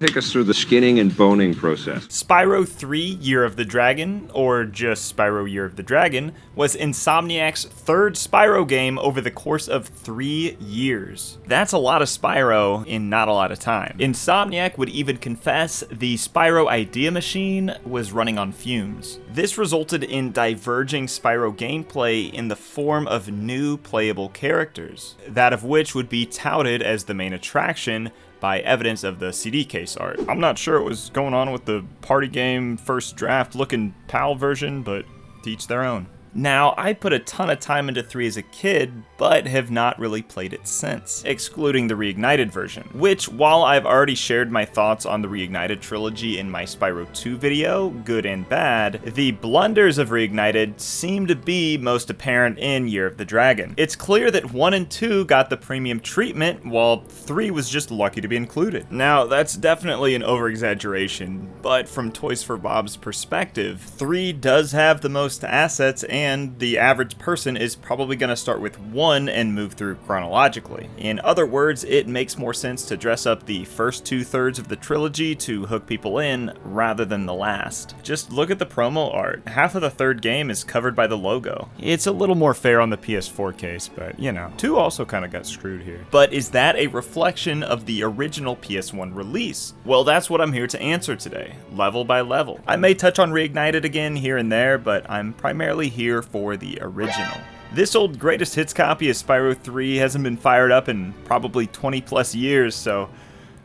Take us through the skinning and boning process. Spyro 3 Year of the Dragon, or just Spyro Year of the Dragon, was Insomniac's third Spyro game over the course of 3 years. That's a lot of Spyro in not a lot of time. Insomniac would even confess the Spyro Idea Machine was running on fumes. This resulted in diverging Spyro gameplay in the form of new playable characters, that of which would be touted as the main attraction by evidence of the CD case art. I'm not sure what was going on with the party game first draft looking PAL version, but to each their own. Now, I put a ton of time into 3 as a kid, but have not really played it since, excluding the Reignited version, which, while I've already shared my thoughts on the Reignited trilogy in my Spyro 2 video, good and bad, the blunders of Reignited seem to be most apparent in Year of the Dragon. It's clear that 1 and 2 got the premium treatment, while 3 was just lucky to be included. Now, that's definitely an over-exaggeration, but from Toys for Bob's perspective, 3 does have the most assets, and the average person is probably going to start with 1 and move through chronologically. In other words, it makes more sense to dress up the first 2/3 of the trilogy to hook people in rather than the last. Just look at the promo art. Half of the third game is covered by the logo. It's a little more fair on the PS4 case, but you know, 2 also kind of got screwed here. But is that a reflection of the original PS1 release? Well, that's what I'm here to answer today, level by level. I may touch on Reignited again here and there, but I'm primarily here for the original. This old greatest hits copy of Spyro 3 hasn't been fired up in probably 20 plus years, so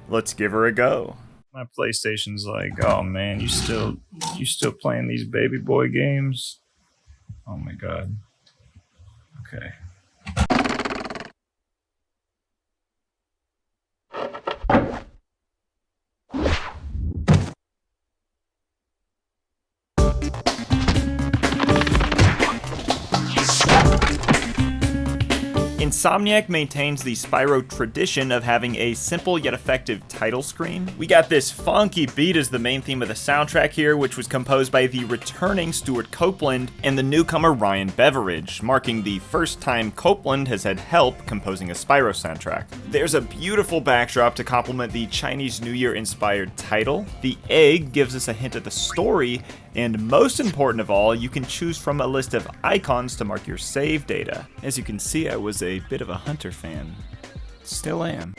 let's give her a go. My PlayStation's like, oh man, you still playing these baby boy games? Oh my god. Okay. Insomniac maintains the Spyro tradition of having a simple yet effective title screen. We got this funky beat as the main theme of the soundtrack here, which was composed by the returning Stuart Copeland and the newcomer Ryan Beveridge, marking the first time Copeland has had help composing a Spyro soundtrack. There's a beautiful backdrop to complement the Chinese New Year inspired title. The egg gives us a hint of the story, and most important of all, you can choose from a list of icons to mark your save data. As you can see, I was a bit of a Hunter fan. Still am.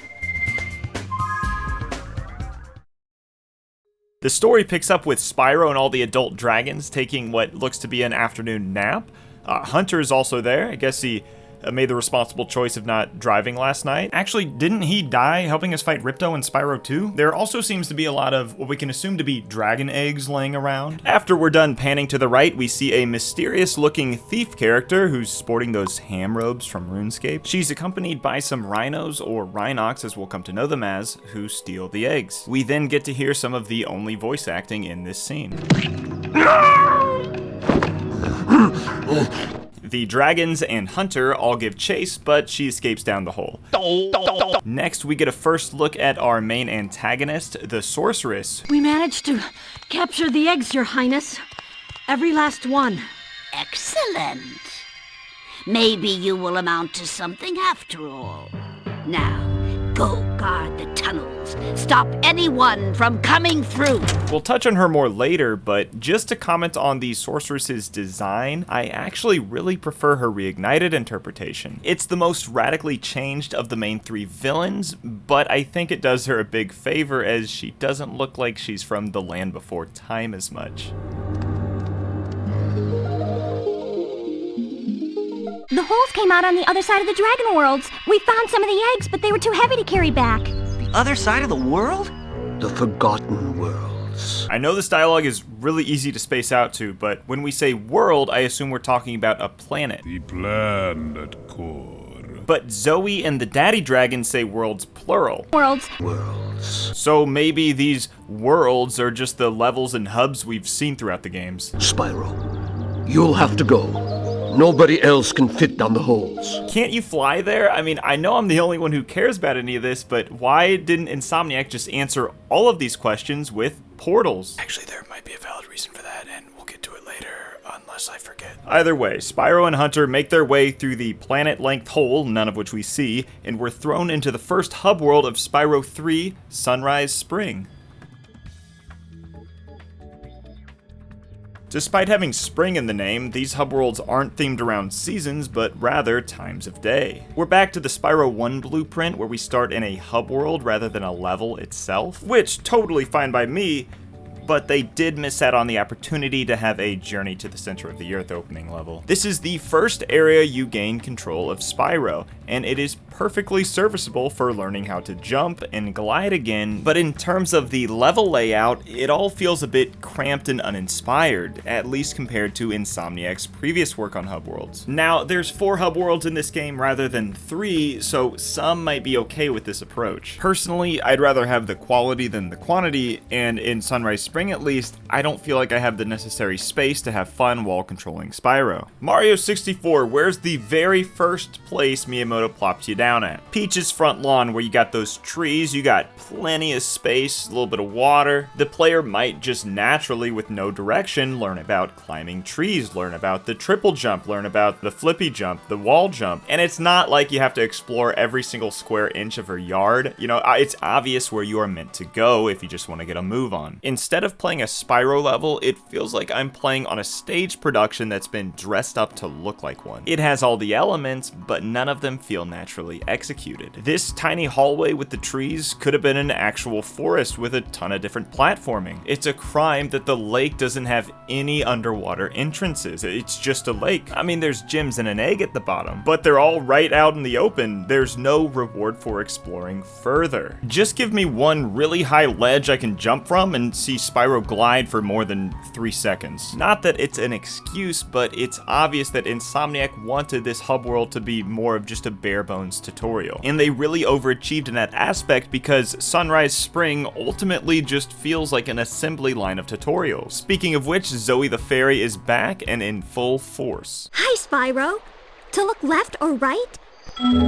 The story picks up with Spyro and all the adult dragons taking what looks to be an afternoon nap. Hunter is also there. I guess he made the responsible choice of not driving last night. Actually, didn't he die helping us fight Ripto in Spyro 2? There also seems to be a lot of what we can assume to be dragon eggs laying around. After we're done panning to the right, we see a mysterious looking thief character who's sporting those ham robes from RuneScape. She's accompanied by some rhinos, or rhinox as we'll come to know them as, who steal the eggs. We then get to hear some of the only voice acting in this scene. The dragons and Hunter all give chase, but she escapes down the hole. Next, we get a first look at our main antagonist, the Sorceress. We managed to capture the eggs, Your Highness. Every last one. Excellent. Maybe you will amount to something after all. Now, go guard the tunnels. Stop anyone from coming through. We'll touch on her more later, but just to comment on the Sorceress's design, I actually really prefer her Reignited interpretation. It's the most radically changed of the main 3 villains, but I think it does her a big favor as she doesn't look like she's from the Land Before Time as much. The holes came out on the other side of the Dragon Worlds. We found some of the eggs, but they were too heavy to carry back. The other side of the world? The Forgotten Worlds. I know this dialogue is really easy to space out to, but when we say world, I assume we're talking about a planet. The planet core. But Zoe and the Daddy Dragon say worlds plural. Worlds. So maybe these worlds are just the levels and hubs we've seen throughout the games. Spyro, you'll have to go. Nobody else can fit down the holes. Can't you fly there? I mean, I know I'm the only one who cares about any of this, but why didn't Insomniac just answer all of these questions with portals? Actually, there might be a valid reason for that, and we'll get to it later, unless I forget. Either way, Spyro and Hunter make their way through the planet-length hole, none of which we see, and we're thrown into the first hub world of Spyro 3, Sunrise Spring. Despite having spring in the name, these hub worlds aren't themed around seasons, but rather times of day. We're back to the Spyro 1 blueprint where we start in a hub world rather than a level itself, which totally fine by me, but they did miss out on the opportunity to have a Journey to the Center of the Earth opening level. This is the first area you gain control of Spyro, and it is perfectly serviceable for learning how to jump and glide again, but in terms of the level layout, it all feels a bit cramped and uninspired, at least compared to Insomniac's previous work on hub worlds. Now, there's 4 hub worlds in this game rather than 3, so some might be okay with this approach. Personally, I'd rather have the quality than the quantity, and in Sunrise Spring at least, I don't feel like I have the necessary space to have fun while controlling Spyro. Mario 64, where's the very first place Miyamoto plopped you down at? Peach's front lawn, where you got those trees, you got plenty of space, a little bit of water. The player might just naturally, with no direction, learn about climbing trees, learn about the triple jump, learn about the flippy jump, the wall jump, and it's not like you have to explore every single square inch of her yard. You know, it's obvious where you are meant to go if you just want to get a move on. Instead of playing a Spyro level, it feels like I'm playing on a stage production that's been dressed up to look like one. It has all the elements, but none of them feel naturally executed. This tiny hallway with the trees could have been an actual forest with a ton of different platforming. It's a crime that the lake doesn't have any underwater entrances. It's just a lake. I mean, there's gems and an egg at the bottom, but they're all right out in the open. There's no reward for exploring further. Just give me one really high ledge I can jump from and see Spyro glide for more than 3 seconds. Not that it's an excuse, but it's obvious that Insomniac wanted this hub world to be more of just a bare bones tutorial. And they really overachieved in that aspect because Sunrise Spring ultimately just feels like an assembly line of tutorials. Speaking of which, Zoe the Fairy is back and in full force. Hi, Spyro. To look left or right?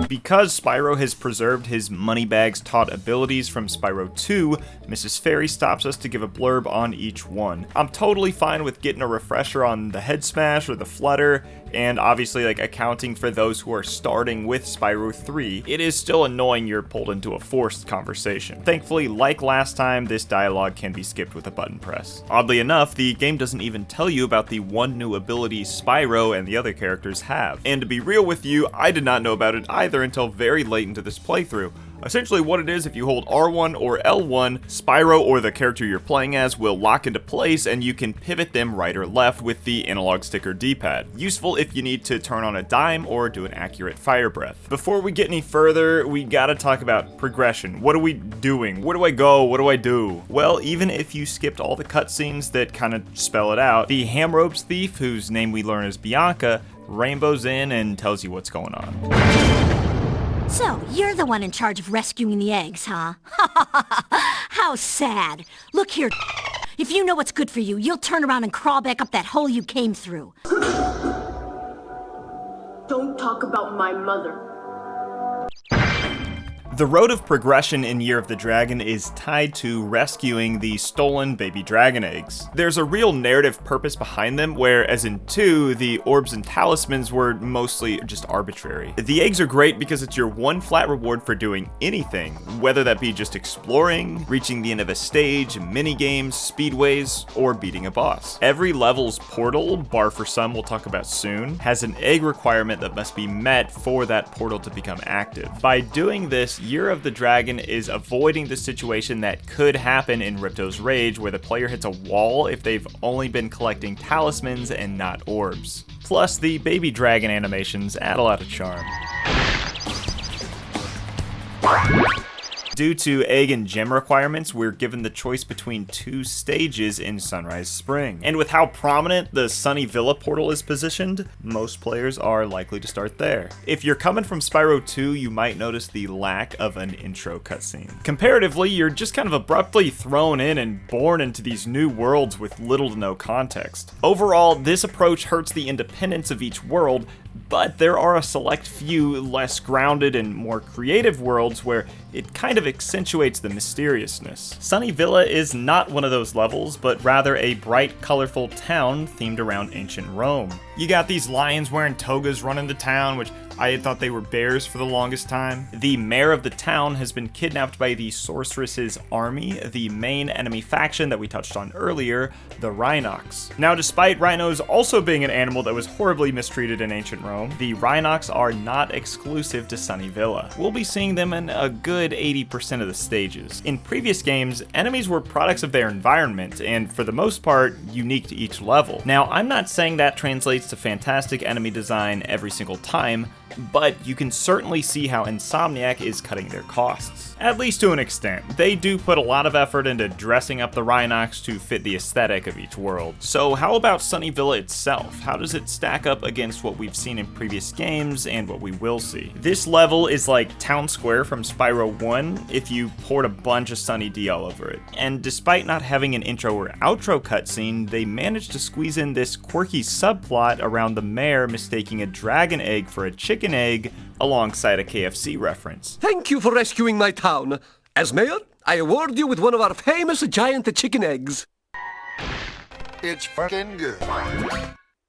Because Spyro has preserved his moneybags taught abilities from Spyro 2, Mrs. Fairy stops us to give a blurb on each one. I'm totally fine with getting a refresher on the head smash or the flutter, and obviously like accounting for those who are starting with Spyro 3, it is still annoying you're pulled into a forced conversation. Thankfully, like last time, this dialogue can be skipped with a button press. Oddly enough, the game doesn't even tell you about the one new ability Spyro and the other characters have. And to be real with you, I did not know about it either until very late into this playthrough. Essentially what it is, if you hold R1 or L1, Spyro or the character you're playing as will lock into place and you can pivot them right or left with the analog stick or D-pad. Useful if you need to turn on a dime or do an accurate fire breath. Before we get any further, we gotta talk about progression. What are we doing? Where do I go? What do I do? Well, even if you skipped all the cutscenes that kind of spell it out, the ham ropes thief, whose name we learn is Bianca, rainbows in and tells you what's going on. So, you're the one in charge of rescuing the eggs, huh? How sad. Look here, if you know what's good for you, you'll turn around and crawl back up that hole you came through. Don't talk about my mother. The road of progression in Year of the Dragon is tied to rescuing the stolen baby dragon eggs. There's a real narrative purpose behind them, whereas in 2, the orbs and talismans were mostly just arbitrary. The eggs are great because it's your one flat reward for doing anything, whether that be just exploring, reaching the end of a stage, minigames, speedways, or beating a boss. Every level's portal, bar for some we'll talk about soon, has an egg requirement that must be met for that portal to become active. By doing this, Year of the Dragon is avoiding the situation that could happen in Ripto's Rage, where the player hits a wall if they've only been collecting talismans and not orbs. Plus, the baby dragon animations add a lot of charm. Due to egg and gem requirements, we're given the choice between 2 stages in Sunrise Spring. And with how prominent the Sunny Villa portal is positioned, most players are likely to start there. If you're coming from Spyro 2, you might notice the lack of an intro cutscene. Comparatively, you're just kind of abruptly thrown in and born into these new worlds with little to no context. Overall, this approach hurts the independence of each world, but there are a select few less grounded and more creative worlds where it kind of accentuates the mysteriousness. Sunny Villa is not one of those levels, but rather a bright, colorful town themed around ancient Rome. You got these lions wearing togas running the town, which I had thought they were bears for the longest time. The mayor of the town has been kidnapped by the Sorceress's army, the main enemy faction that we touched on earlier, the Rhinox. Now, despite rhinos also being an animal that was horribly mistreated in ancient Rome, the Rhinox are not exclusive to Sunny Villa. We'll be seeing them in a good 80% of the stages. In previous games, enemies were products of their environment, and for the most part, unique to each level. Now, I'm not saying that translates to fantastic enemy design every single time, but you can certainly see how Insomniac is cutting their costs. At least to an extent. They do put a lot of effort into dressing up the Rhinox to fit the aesthetic of each world. So how about Sunny Villa itself? How does it stack up against what we've seen in previous games and what we will see? This level is like Town Square from Spyro 1 if you poured a bunch of Sunny D all over it. And despite not having an intro or outro cutscene, they managed to squeeze in this quirky subplot around the mayor mistaking a dragon egg for a chicken egg alongside a KFC reference. Thank you for rescuing my town. As mayor, I award you with one of our famous giant chicken eggs. It's fucking good.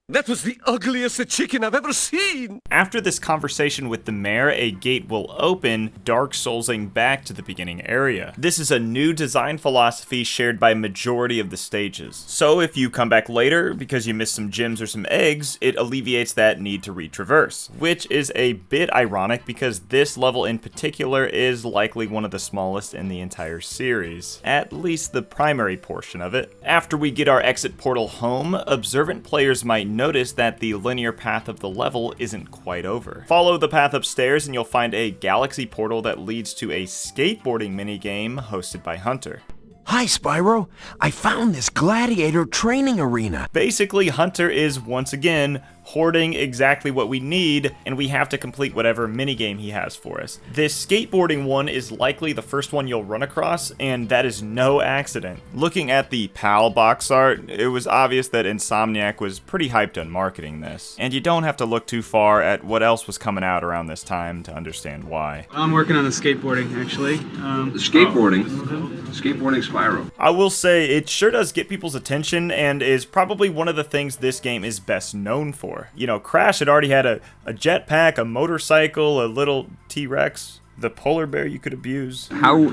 That was the ugliest chicken I've ever seen! After this conversation with the mayor, a gate will open, Dark Soulsing back to the beginning area. This is a new design philosophy shared by majority of the stages. So if you come back later because you missed some gems or some eggs, it alleviates that need to retraverse, which is a bit ironic because this level in particular is likely one of the smallest in the entire series, at least the primary portion of it. After we get our exit portal home, observant players might notice that the linear path of the level isn't quite over. Follow the path upstairs and you'll find a galaxy portal that leads to a skateboarding minigame hosted by Hunter. Hi, Spyro. I found this gladiator training arena. Basically, Hunter is, once again, hoarding exactly what we need, and we have to complete whatever minigame he has for us. This skateboarding one is likely the first one you'll run across, and that is no accident. Looking at the PAL box art, it was obvious that Insomniac was pretty hyped on marketing this. And you don't have to look too far at what else was coming out around this time to understand why. I'm working on the skateboarding, actually. Skateboarding Spyro. I will say, it sure does get people's attention, and is probably one of the things this game is best known for. You know, Crash had already had a jetpack, a motorcycle, a little T-Rex, the polar bear you could abuse. How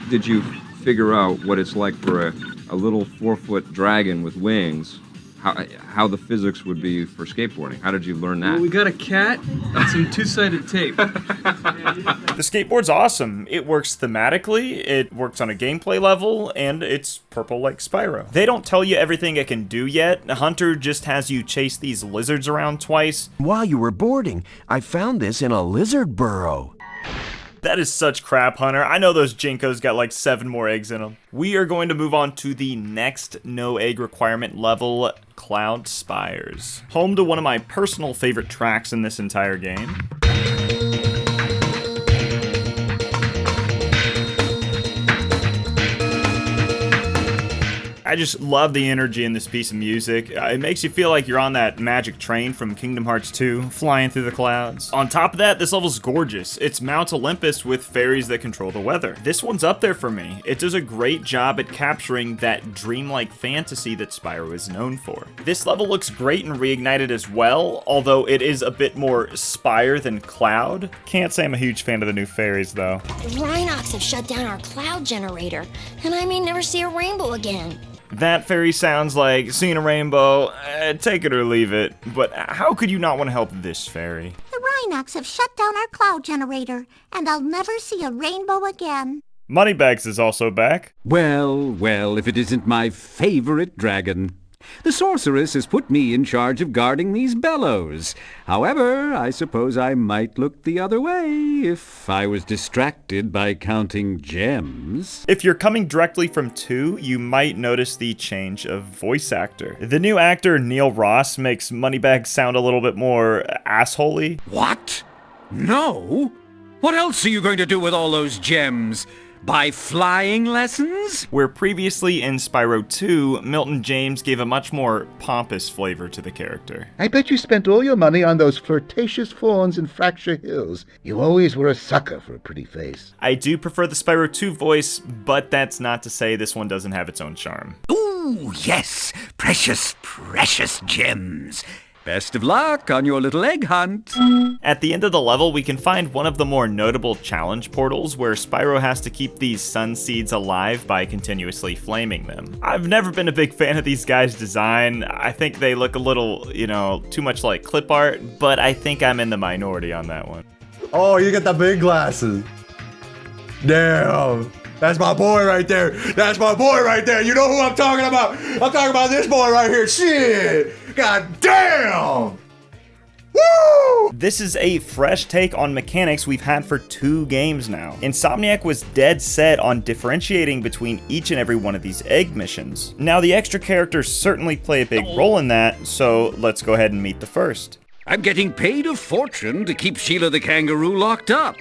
did you figure out what it's like for a little 4-foot dragon with wings? How the physics would be for skateboarding? How did you learn that? Well, we got a cat and some two-sided tape. The skateboard's awesome. It works thematically, it works on a gameplay level, and it's purple like Spyro. They don't tell you everything it can do yet. Hunter just has you chase these lizards around twice. While you were boarding, I found this in a lizard burrow. That is such crap, Hunter. I know those Jinkos got like 7 more eggs in them. We are going to move on to the next no egg requirement level, Cloud Spires. Home to one of my personal favorite tracks in this entire game. I just love the energy in this piece of music. It makes you feel like you're on that magic train from Kingdom Hearts 2, flying through the clouds. On top of that, this level's gorgeous. It's Mount Olympus with fairies that control the weather. This one's up there for me. It does a great job at capturing that dreamlike fantasy that Spyro is known for. This level looks great and reignited as well, although it is a bit more Spire than Cloud. Can't say I'm a huge fan of the new fairies though. The Rhinox have shut down our cloud generator, and I may never see a rainbow again. That fairy sounds like seeing a rainbow, take it or leave it, but how could you not want to help this fairy? The Rhinox have shut down our cloud generator, and I'll never see a rainbow again. Moneybags is also back. Well, if it isn't my favorite dragon. The Sorceress has put me in charge of guarding these bellows. However, I suppose I might look the other way if I was distracted by counting gems. If you're coming directly from 2, you might notice the change of voice actor. The new actor, Neil Ross, makes Moneybags sound a little bit more assholey. What? No? What else are you going to do with all those gems? By flying lessons? Where previously in Spyro 2, Milton James gave a much more pompous flavor to the character. I bet you spent all your money on those flirtatious fawns in Fracture Hills. You always were a sucker for a pretty face. I do prefer the Spyro 2 voice, but that's not to say this one doesn't have its own charm. Ooh, yes! Precious, precious gems! Best of luck on your little egg hunt. At the end of the level, we can find one of the more notable challenge portals where Spyro has to keep these sun seeds alive by continuously flaming them. I've never been a big fan of these guys' design. I think they look a little, too much like clip art, but I think I'm in the minority on that one. Oh, you got the big glasses. Damn. That's my boy right there. That's my boy right there. You know who I'm talking about? I'm talking about this boy right here. Shit. God damn! Woo! This is a fresh take on mechanics we've had for 2 games now. Insomniac was dead set on differentiating between each and every one of these egg missions. Now the extra characters certainly play a big role in that, so let's go ahead and meet the first. I'm getting paid a fortune to keep Sheila the kangaroo locked up.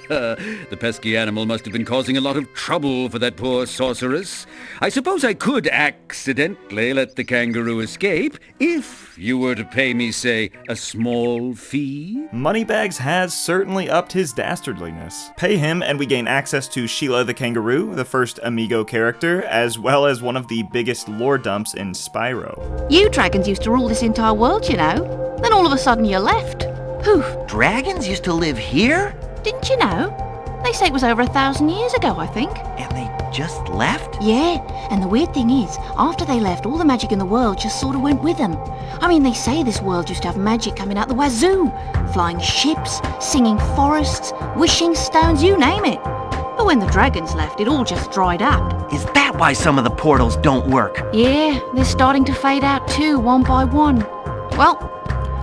The pesky animal must have been causing a lot of trouble for that poor sorceress. I suppose I could accidentally let the kangaroo escape if you were to pay me, say, a small fee. Moneybags has certainly upped his dastardliness. Pay him and we gain access to Sheila the kangaroo, the first Amigo character, as well as one of the biggest lore dumps in Spyro. You dragons used to rule this entire world, you know. Then all of a sudden you left. Poof. Dragons used to live here? Didn't you know? They say it was over 1,000 years ago, I think. And they just left? Yeah, and the weird thing is, after they left, all the magic in the world just sort of went with them. I mean, they say this world used to have magic coming out the wazoo. Flying ships, singing forests, wishing stones, you name it. But when the dragons left, it all just dried up. Is that why some of the portals don't work? Yeah, they're starting to fade out too, one by one. Well,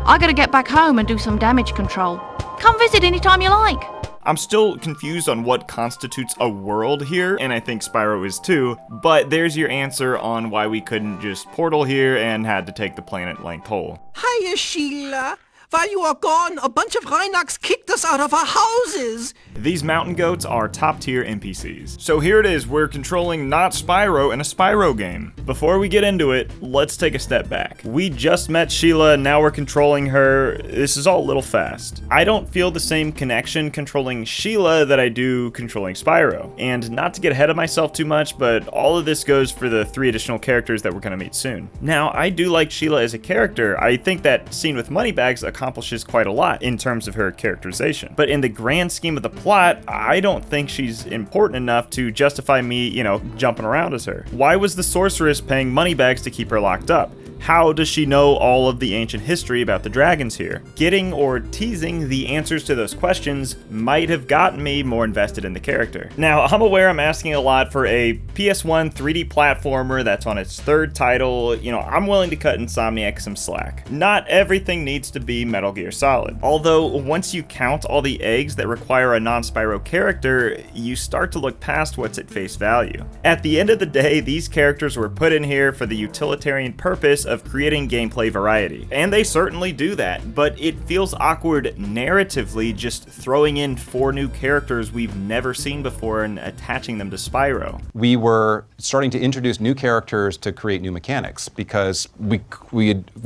I gotta get back home and do some damage control. Come visit anytime you like. I'm still confused on what constitutes a world here, and I think Spyro is too, but there's your answer on why we couldn't just portal here and had to take the planet-length hole. Hiya, Sheila. While you are gone, a bunch of Rhinox kicked us out of our houses. These mountain goats are top-tier NPCs. So here it is, we're controlling not Spyro in a Spyro game. Before we get into it, let's take a step back. We just met Sheila, now we're controlling her. This is all a little fast. I don't feel the same connection controlling Sheila that I do controlling Spyro. And not to get ahead of myself too much, but all of this goes for the 3 additional characters that we're gonna meet soon. Now, I do like Sheila as a character. I think that scene with Moneybags accomplishes quite a lot in terms of her characterization. But in the grand scheme of the plot, I don't think she's important enough to justify me, jumping around as her. Why was the sorceress paying Moneybags to keep her locked up? How does she know all of the ancient history about the dragons here? Getting or teasing the answers to those questions might have gotten me more invested in the character. Now, I'm aware I'm asking a lot for a PS1 3D platformer that's on its 3rd title. I'm willing to cut Insomniac some slack. Not everything needs to be Metal Gear Solid. Although, once you count all the eggs that require a non-Spyro character, you start to look past what's at face value. At the end of the day, these characters were put in here for the utilitarian purpose of creating gameplay variety. And they certainly do that, but it feels awkward narratively just throwing in 4 new characters we've never seen before and attaching them to Spyro. We were starting to introduce new characters to create new mechanics because we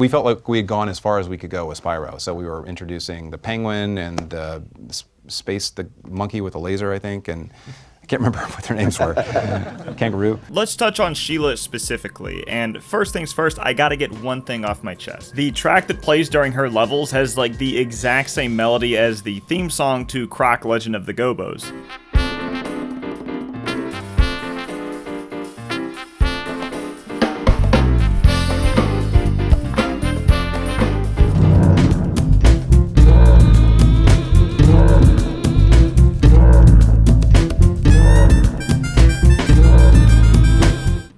felt like we had gone as far as we could go with Spyro. So we were introducing the penguin and the monkey with a laser, I think, and I can't remember what their names were. Kangaroo. Let's touch on Sheila specifically, and first things first, I gotta get one thing off my chest. The track that plays during her levels has the exact same melody as the theme song to Croc Legend of the Gobos.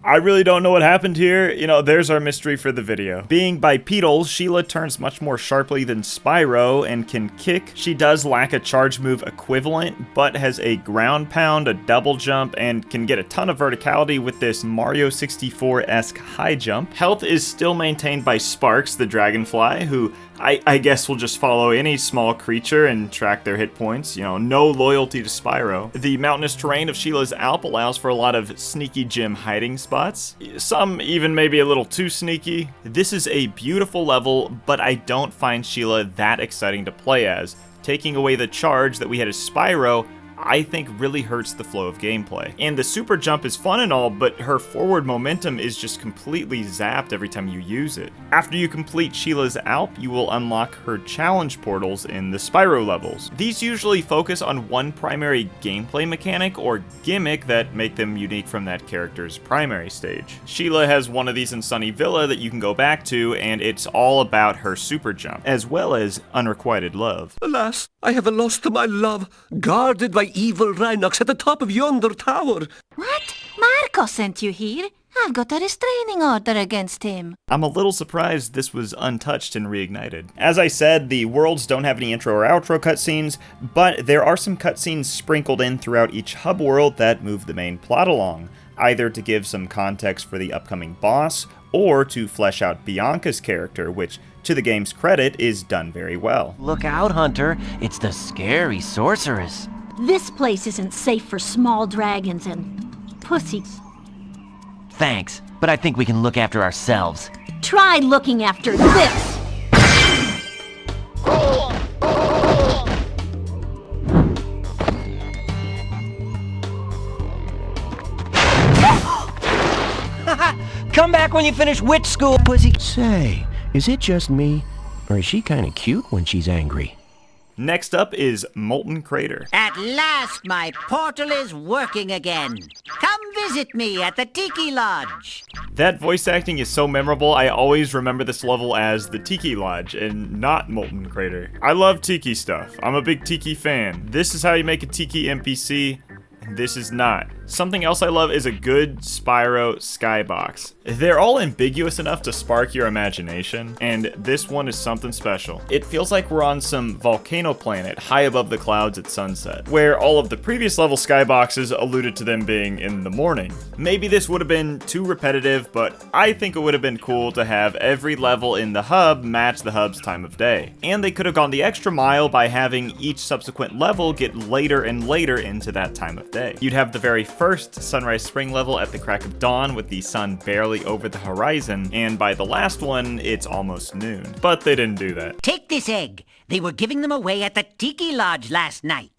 I really don't know what happened here. There's our mystery for the video. Being bipedal, Sheila turns much more sharply than Spyro and can kick. She does lack a charge move equivalent, but has a ground pound, a double jump, and can get a ton of verticality with this Mario 64-esque high jump. Health is still maintained by Sparx, the dragonfly, who I guess we'll just follow any small creature and track their hit points. You know, no loyalty to Spyro. The mountainous terrain of Sheila's Alp allows for a lot of sneaky gym hiding spots. Some even maybe a little too sneaky. This is a beautiful level, but I don't find Sheila that exciting to play as. Taking away the charge that we had as Spyro, I think really hurts the flow of gameplay. And the super jump is fun and all, but her forward momentum is just completely zapped every time you use it. After you complete Sheila's Alp, you will unlock her challenge portals in the Spyro levels. These usually focus on one primary gameplay mechanic or gimmick that make them unique from that character's primary stage. Sheila has one of these in Sunny Villa that you can go back to, and it's all about her super jump, as well as unrequited love. Alas, I have lost my love, guarded by evil Rhinox at the top of yonder tower. What? Marco sent you here? I've got a restraining order against him. I'm a little surprised this was untouched and reignited. As I said, the worlds don't have any intro or outro cutscenes, but there are some cutscenes sprinkled in throughout each hub world that move the main plot along, either to give some context for the upcoming boss, or to flesh out Bianca's character, which, to the game's credit, is done very well. Look out, Hunter. It's the scary Sorcerous. This place isn't safe for small dragons and pussies. Thanks, but I think we can look after ourselves. Try looking after this! Come back when you finish witch school, pussy. Say, is it just me? Or is she kind of cute when she's angry? Next up is Molten Crater. At last, my portal is working again. Come visit me at the Tiki Lodge. That voice acting is so memorable, I always remember this level as the Tiki Lodge and not Molten Crater. I love Tiki stuff. I'm a big Tiki fan. This is how you make a Tiki NPC. This is not. Something else I love is a good Spyro skybox. They're all ambiguous enough to spark your imagination, and this one is something special. It feels like we're on some volcano planet high above the clouds at sunset, where all of the previous level skyboxes alluded to them being in the morning. Maybe this would have been too repetitive, but I think it would have been cool to have every level in the hub match the hub's time of day. And they could have gone the extra mile by having each subsequent level get later and later into that time of day. You'd have the very first Sunrise Spring level at the crack of dawn with the sun barely over the horizon, and by the last one, it's almost noon. But they didn't do that. Take this egg. They were giving them away at the Tiki Lodge last night.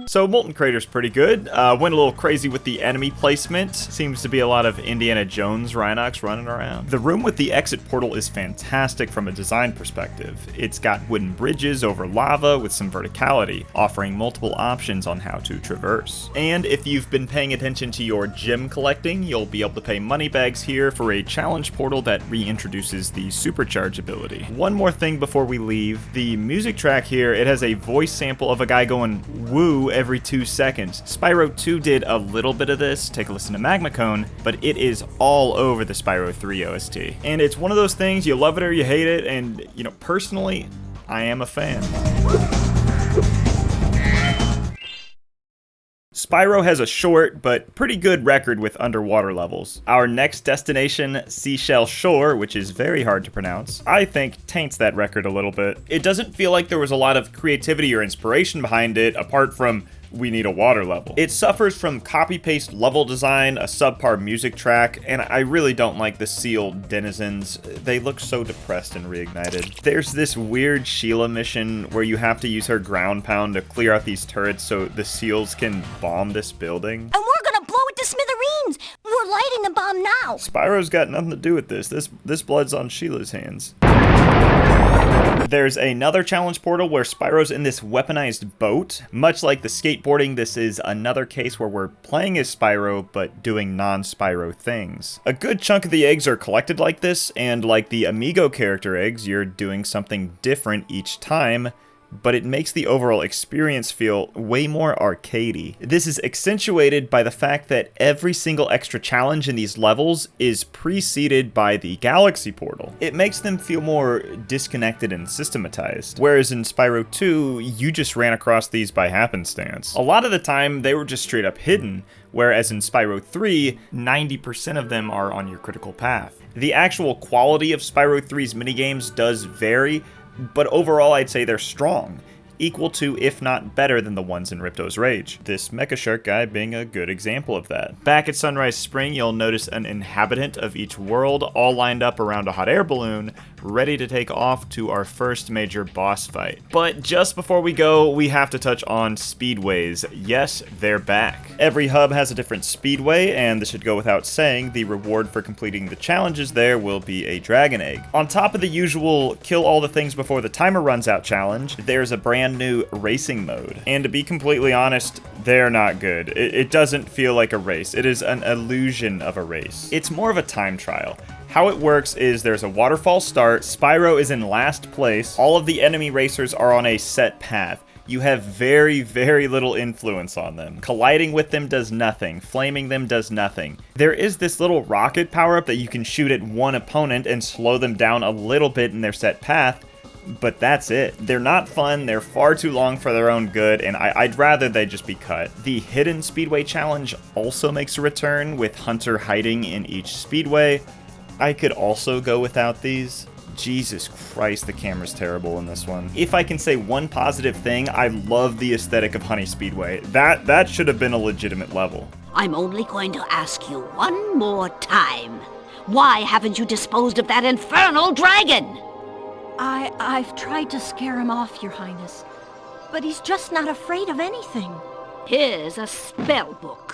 So Molten Crater's pretty good. Went a little crazy with the enemy placement. Seems to be a lot of Indiana Jones Rhinox running around. The room with the exit portal is fantastic from a design perspective. It's got wooden bridges over lava with some verticality, offering multiple options on how to traverse. And if you've been paying attention to your gem collecting, you'll be able to pay money bags here for a challenge portal that reintroduces the supercharge ability. One more thing before we leave. The music track here, it has a voice sample of a guy going woo every 2 seconds. Spyro 2 did a little bit of this, take a listen to Magma Cone, but it is all over the Spyro 3 OST. And it's one of those things, you love it or you hate it, and, you know, personally, I am a fan. Spyro has a short but pretty good record with underwater levels. Our next destination, Seashell Shore, which is very hard to pronounce, I think taints that record a little bit. It doesn't feel like there was a lot of creativity or inspiration behind it, apart from we need a water level. It suffers from copy-paste level design, a subpar music track, and I really don't like the sealed denizens. They look so depressed and reignited. There's this weird Sheila mission where you have to use her ground pound to clear out these turrets so the seals can bomb this building. And we're gonna blow it to smithereens! We're lighting the bomb now! Spyro's got nothing to do with this. This blood's on Sheila's hands. There's another challenge portal where Spyro's in this weaponized boat. Much like the skateboarding, this is another case where we're playing as Spyro, but doing non-Spyro things. A good chunk of the eggs are collected like this, and like the Amigo character eggs, you're doing something different each time, but it makes the overall experience feel way more arcadey. This is accentuated by the fact that every single extra challenge in these levels is preceded by the Galaxy Portal. It makes them feel more disconnected and systematized, whereas in Spyro 2, you just ran across these by happenstance. A lot of the time, they were just straight up hidden, whereas in Spyro 3, 90% of them are on your critical path. The actual quality of Spyro 3's minigames does vary, but overall I'd say they're strong, equal to, if not better than the ones in Ripto's Rage. This Mecha Shark guy being a good example of that. Back at Sunrise Spring, you'll notice an inhabitant of each world all lined up around a hot air balloon, ready to take off to our first major boss fight. But just before we go, we have to touch on Speedways. Yes, they're back. Every hub has a different speedway, and this should go without saying, the reward for completing the challenges there will be a dragon egg. On top of the usual kill all the things before the timer runs out challenge, there's a brand new racing mode. And to be completely honest, they're not good. It doesn't feel like a race. It is an illusion of a race. It's more of a time trial. How it works is there's a waterfall start, Spyro is in last place, all of the enemy racers are on a set path. You have very, very little influence on them. Colliding with them does nothing. Flaming them does nothing. There is this little rocket power-up that you can shoot at one opponent and slow them down a little bit in their set path, but that's it. They're not fun, they're far too long for their own good, and I'd rather they just be cut. The Hidden Speedway Challenge also makes a return, with Hunter hiding in each speedway. I could also go without these. Jesus Christ, the camera's terrible in this one. If I can say one positive thing, I love the aesthetic of Honey Speedway. That should have been a legitimate level. I'm only going to ask you one more time. Why haven't you disposed of that infernal dragon? I've tried to scare him off, Your Highness, but he's just not afraid of anything. Here's a spell book.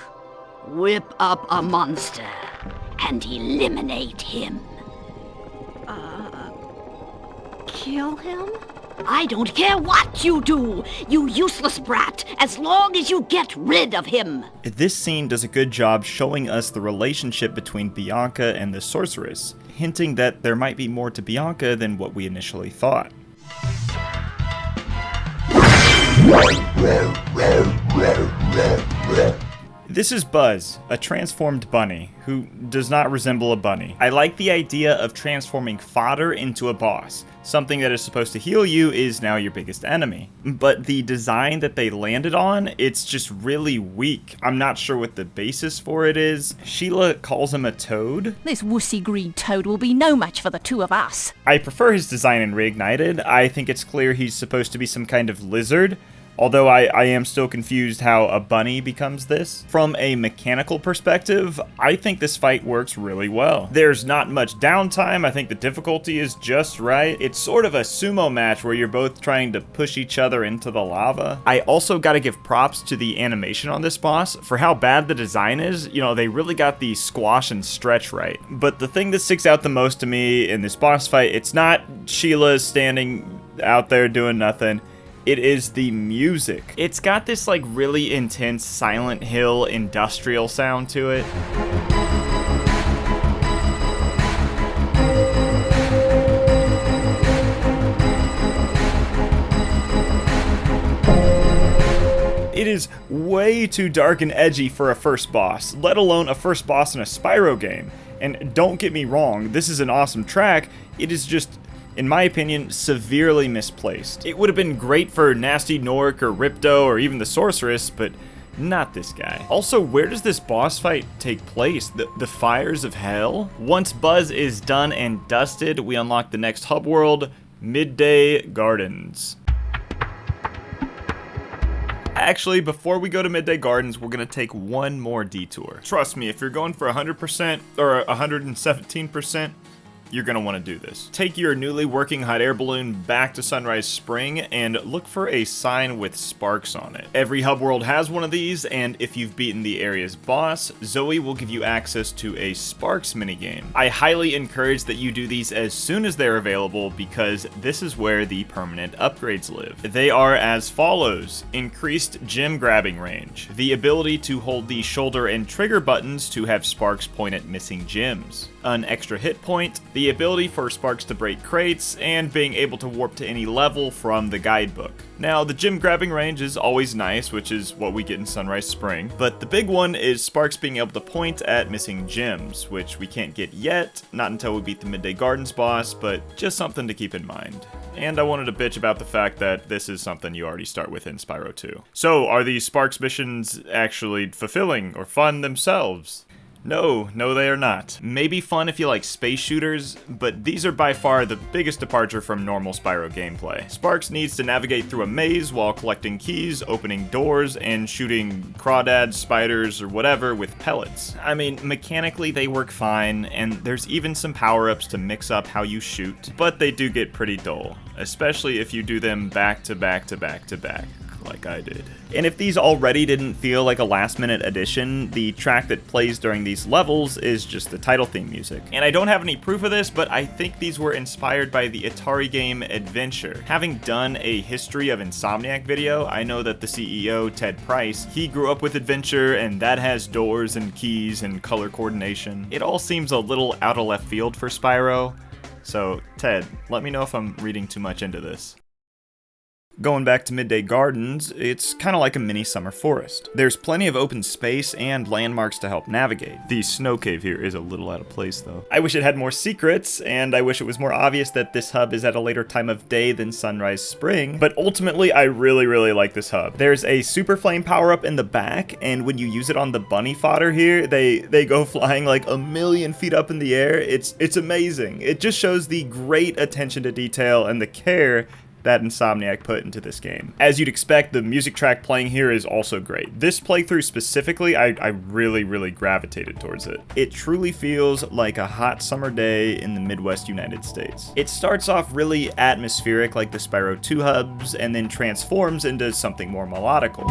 Whip up a monster and eliminate him. Kill him? I don't care what you do, you useless brat, as long as you get rid of him. This scene does a good job showing us the relationship between Bianca and the Sorceress, hinting that there might be more to Bianca than what we initially thought. This is Buzz, a transformed bunny, who does not resemble a bunny. I like the idea of transforming fodder into a boss. Something that is supposed to heal you is now your biggest enemy. But the design that they landed on, it's just really weak. I'm not sure what the basis for it is. Sheila calls him a toad. This wussy green toad will be no match for the two of us. I prefer his design in Reignited. I think it's clear he's supposed to be some kind of lizard. Although I am still confused how a bunny becomes this. From a mechanical perspective, I think this fight works really well. There's not much downtime, I think the difficulty is just right. It's sort of a sumo match where you're both trying to push each other into the lava. I also gotta give props to the animation on this boss. For how bad the design is, you know, they really got the squash and stretch right. But the thing that sticks out the most to me in this boss fight, it's not Sheila standing out there doing nothing. It is the music. It's got this like really intense Silent Hill industrial sound to it. It is way too dark and edgy for a first boss, let alone a first boss in a Spyro game. And don't get me wrong, this is an awesome track, it is just, in my opinion, severely misplaced. It would have been great for Nasty Nork or Ripto or even the Sorceress, but not this guy. Also, where does this boss fight take place? The Fires of Hell? Once Buzz is done and dusted, we unlock the next hub world, Midday Gardens. Actually, before we go to Midday Gardens, we're gonna take one more detour. Trust me, if you're going for 100% or 117%, you're gonna wanna do this. Take your newly working hot air balloon back to Sunrise Spring and look for a sign with Sparx on it. Every hub world has one of these, and if you've beaten the area's boss, Zoe will give you access to a Sparx minigame. I highly encourage that you do these as soon as they're available because this is where the permanent upgrades live. They are as follows: increased gem grabbing range, the ability to hold the shoulder and trigger buttons to have Sparx point at missing gems, an extra hit point, the ability for Sparx to break crates, and being able to warp to any level from the guidebook. Now, the gem grabbing range is always nice, which is what we get in Sunrise Spring, but the big one is Sparx being able to point at missing gems, which we can't get yet, not until we beat the Midday Gardens boss, but just something to keep in mind. And I wanted to bitch about the fact that this is something you already start with in Spyro 2. So, are these Sparx missions actually fulfilling or fun themselves? No, they are not. Maybe fun if you like space shooters, but these are by far the biggest departure from normal Spyro gameplay. Sparx needs to navigate through a maze while collecting keys, opening doors, and shooting crawdads, spiders, or whatever with pellets. I mean, mechanically they work fine, and there's even some power-ups to mix up how you shoot, but they do get pretty dull, especially if you do them back to back to back to back, like I did. And if these already didn't feel like a last-minute addition, the track that plays during these levels is just the title theme music. And I don't have any proof of this, but I think these were inspired by the Atari game Adventure. Having done a History of Insomniac video, I know that the CEO, Ted Price, he grew up with Adventure, and that has doors and keys and color coordination. It all seems a little out of left field for Spyro. So, Ted, let me know if I'm reading too much into this. Going back to Midday Gardens, it's kind of like a mini summer forest. There's plenty of open space and landmarks to help navigate. The snow cave here is a little out of place though. I wish it had more secrets, and I wish it was more obvious that this hub is at a later time of day than sunrise spring, but ultimately I really like this hub. There's a super flame power up in the back, and when you use it on the bunny fodder here, they go flying like 1,000,000 feet up in the air. It's amazing. It just shows the great attention to detail and the care that Insomniac put into this game. As you'd expect, the music track playing here is also great. This playthrough specifically, I really gravitated towards it. It truly feels like a hot summer day in the Midwest United States. It starts off really atmospheric like the Spyro 2 hubs, and then transforms into something more melodical.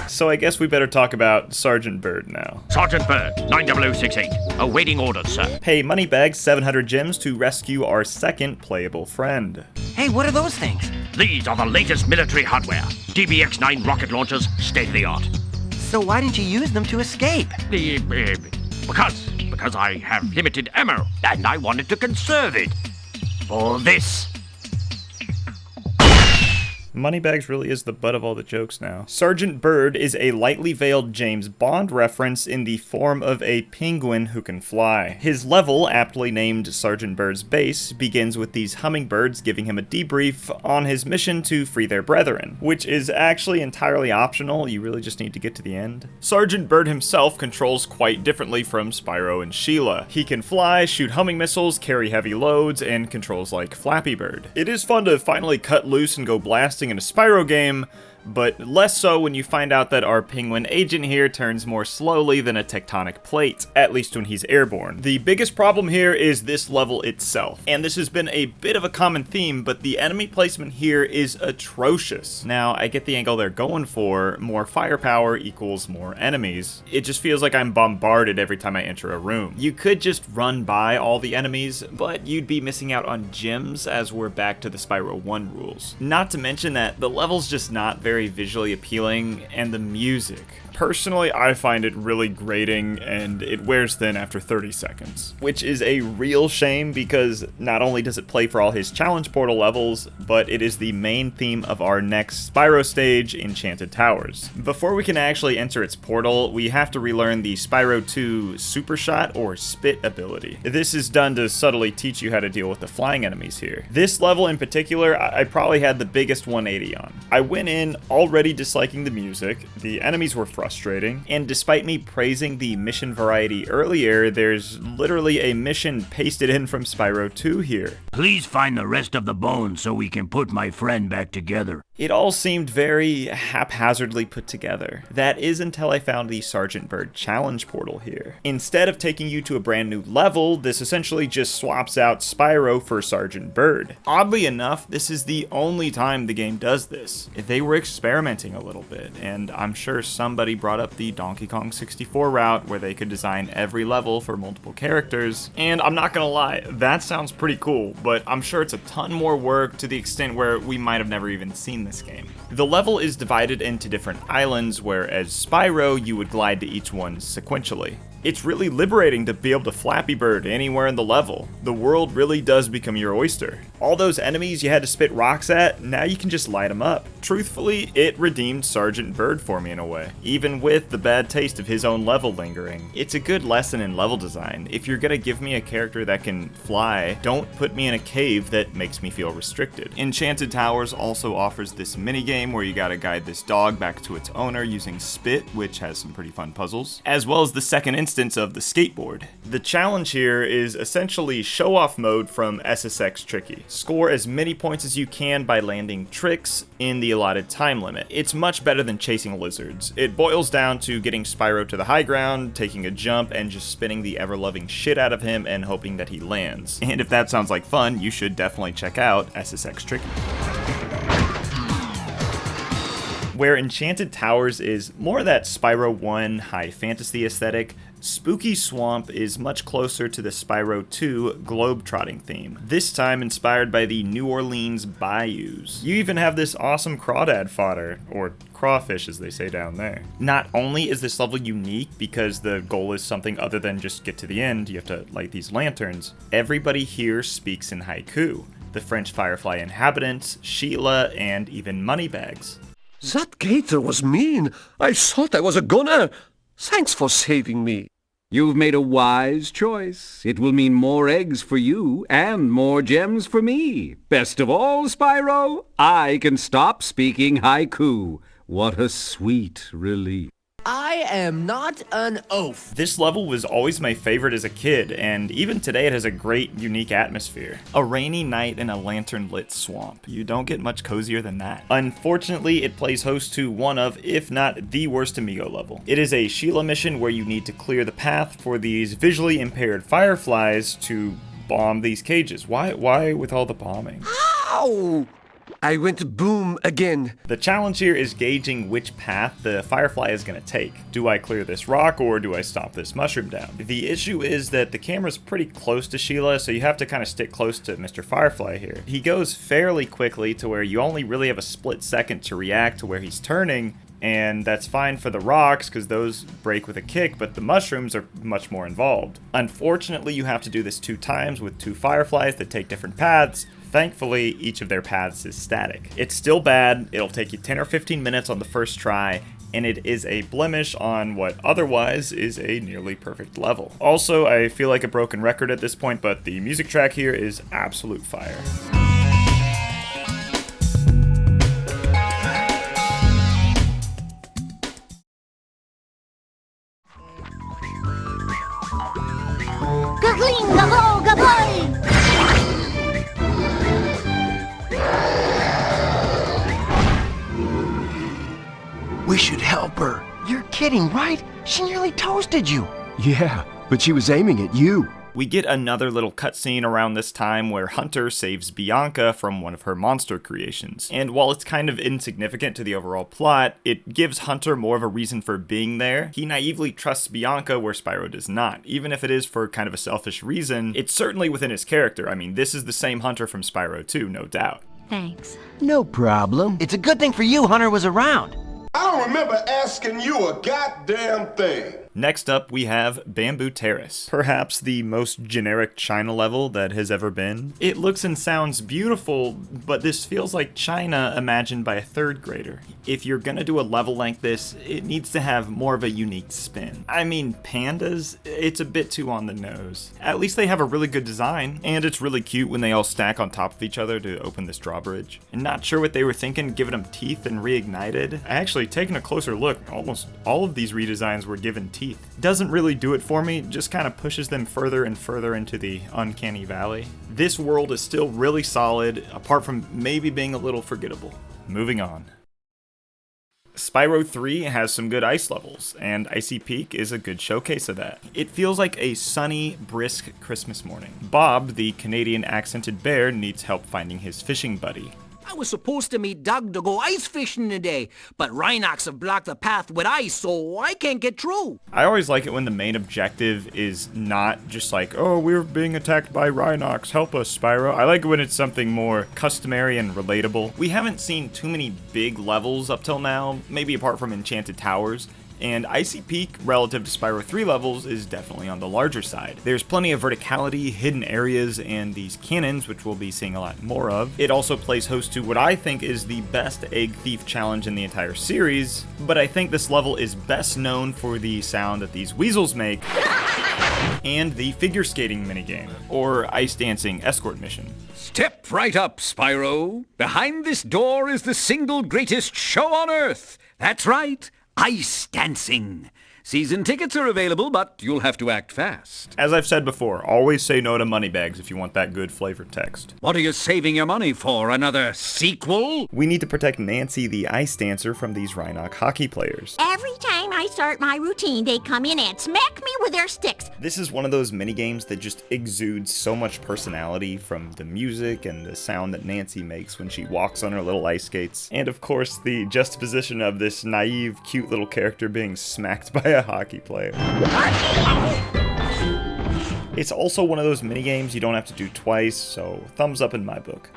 So I guess we better talk about Sergeant Byrd now. Sergeant Byrd, 90068. Awaiting orders, sir. Pay Moneybags 700 gems to rescue our second playable friend. Hey, what are those things? These are the latest military hardware. DBX-9 rocket launchers, state of the art. So why didn't you use them to escape? Because I have limited ammo, and I wanted to conserve it. For this. Moneybags really is the butt of all the jokes now. Sergeant Byrd is a lightly veiled James Bond reference in the form of a penguin who can fly. His level, aptly named Sergeant Byrd's Base, begins with these hummingbirds giving him a debrief on his mission to free their brethren, which is actually entirely optional. You really just need to get to the end. Sergeant Byrd himself controls quite differently from Spyro and Sheila. He can fly, shoot humming missiles, carry heavy loads, and controls like Flappy Bird. It is fun to finally cut loose and go blasting in a Spyro game, but less so when you find out that our penguin agent here turns more slowly than a tectonic plate, at least when he's airborne. The biggest problem here is this level itself, and this has been a bit of a common theme, but the enemy placement here is atrocious. Now, I get the angle they're going for, more firepower equals more enemies. It just feels like I'm bombarded every time I enter a room. You could just run by all the enemies, but you'd be missing out on gems as we're back to the Spyro 1 rules. Not to mention that the level's just not very visually appealing, and the music. Personally, I find it really grating, and it wears thin after 30 seconds. Which is a real shame, because not only does it play for all his challenge portal levels, but it is the main theme of our next Spyro stage, Enchanted Towers. Before we can actually enter its portal, we have to relearn the Spyro 2 Super Shot or Spit ability. This is done to subtly teach you how to deal with the flying enemies here. This level in particular, I probably had the biggest 180 on. I went in already disliking the music, the enemies were frustrating, and despite me praising the mission variety earlier, there's literally a mission pasted in from Spyro 2 here. Please find the rest of the bones so we can put my friend back together. It all seemed very haphazardly put together. That is until I found the Sergeant Byrd challenge portal here. Instead of taking you to a brand new level, this essentially just swaps out Spyro for Sergeant Byrd. Oddly enough, this is the only time the game does this. They were experimenting a little bit, and I'm sure somebody brought up the Donkey Kong 64 route where they could design every level for multiple characters, and I'm not gonna lie, that sounds pretty cool, but I'm sure it's a ton more work to the extent where we might have never even seen this game. The level is divided into different islands, where as Spyro, you would glide to each one sequentially. It's really liberating to be able to Flappy Bird anywhere in the level. The world really does become your oyster. All those enemies you had to spit rocks at, now you can just light them up. Truthfully, it redeemed Sergeant Byrd for me in a way, even with the bad taste of his own level lingering. It's a good lesson in level design. If you're gonna give me a character that can fly, don't put me in a cave that makes me feel restricted. Enchanted Towers also offers this minigame where you gotta guide this dog back to its owner using spit, which has some pretty fun puzzles, as well as the second instance of the skateboard. The challenge here is essentially show-off mode from SSX Tricky. Score as many points as you can by landing tricks in the allotted time limit. It's much better than chasing lizards. It boils down to getting Spyro to the high ground, taking a jump, and just spinning the ever-loving shit out of him and hoping that he lands. And if that sounds like fun, you should definitely check out SSX Tricky. Where Enchanted Towers is more that Spyro 1 high fantasy aesthetic, Spooky Swamp is much closer to the Spyro 2 globe-trotting theme, this time inspired by the New Orleans bayous. You even have this awesome crawdad fodder, or crawfish as they say down there. Not only is this level unique because the goal is something other than just get to the end, you have to light these lanterns, everybody here speaks in haiku. The French Firefly inhabitants, Sheila, and even Moneybags. That gator was mean. I thought I was a goner. Thanks for saving me. You've made a wise choice. It will mean more eggs for you and more gems for me. Best of all, Spyro, I can stop speaking haiku. What a sweet relief. I am not an oaf. This level was always my favorite as a kid, and even today it has a great, unique atmosphere. A rainy night in a lantern-lit swamp. You don't get much cozier than that. Unfortunately, it plays host to one of, if not the worst Amigo level. It is a Sheila mission where you need to clear the path for these visually impaired fireflies to bomb these cages. Why with all the bombing? Ow! I went boom again. The challenge here is gauging which path the Firefly is going to take. Do I clear this rock or do I stomp this mushroom down? The issue is that the camera's pretty close to Sheila, so you have to kind of stick close to Mr. Firefly here. He goes fairly quickly to where you only really have a split second to react to where he's turning, and that's fine for the rocks because those break with a kick, but the mushrooms are much more involved. Unfortunately, you have to do this 2 times with 2 fireflies that take different paths. Thankfully, each of their paths is static. It's still bad, it'll take you 10 or 15 minutes on the first try, and it is a blemish on what otherwise is a nearly perfect level. Also, I feel like a broken record at this point, but the music track here is absolute fire. We should help her. You're kidding, right? She nearly toasted you. Yeah, but she was aiming at you. We get another little cutscene around this time where Hunter saves Bianca from one of her monster creations. And while it's kind of insignificant to the overall plot, it gives Hunter more of a reason for being there. He naively trusts Bianca where Spyro does not. Even if it is for kind of a selfish reason, it's certainly within his character. I mean, this is the same Hunter from Spyro 2, no doubt. Thanks. No problem. It's a good thing for you Hunter was around. I don't remember asking you a goddamn thing. Next up, we have Bamboo Terrace. Perhaps the most generic China level that has ever been. It looks and sounds beautiful, but this feels like China imagined by a 3rd grader. If you're gonna do a level like this, it needs to have more of a unique spin. I mean, pandas? It's a bit too on the nose. At least they have a really good design, and it's really cute when they all stack on top of each other to open this drawbridge. And not sure what they were thinking, giving them teeth and reignited. Actually, taking a closer look, almost all of these redesigns were given teeth. Doesn't really do it for me, just kind of pushes them further and further into the uncanny valley. This world is still really solid, apart from maybe being a little forgettable. Moving on. Spyro 3 has some good ice levels, and Icy Peak is a good showcase of that. It feels like a sunny, brisk Christmas morning. Bob, the Canadian accented bear, needs help finding his fishing buddy. I was supposed to meet Doug to go ice fishing today, but Rhinox have blocked the path with ice, so I can't get through. I always like it when the main objective is not just like, oh, we're being attacked by Rhinox, help us, Spyro. I like it when it's something more customary and relatable. We haven't seen too many big levels up till now, maybe apart from Enchanted Towers, and Icy Peak, relative to Spyro 3 levels, is definitely on the larger side. There's plenty of verticality, hidden areas, and these cannons, which we'll be seeing a lot more of. It also plays host to what I think is the best egg thief challenge in the entire series, but I think this level is best known for the sound that these weasels make, and the figure skating minigame, or ice dancing escort mission. Step right up, Spyro. Behind this door is the single greatest show on Earth. That's right, ice dancing. Season tickets are available, but you'll have to act fast. As I've said before, always say no to moneybags if you want that good flavored text. What are you saving your money for? Another sequel? We need to protect Nancy the ice dancer from these Rhinoc hockey players. Every time I start my routine, they come in and smack me with their sticks. This is one of those minigames that just exudes so much personality from the music and the sound that Nancy makes when she walks on her little ice skates. And of course, the juxtaposition of this naive, cute little character being smacked by a hockey player. It's also one of those minigames you don't have to do twice, so thumbs up in my book.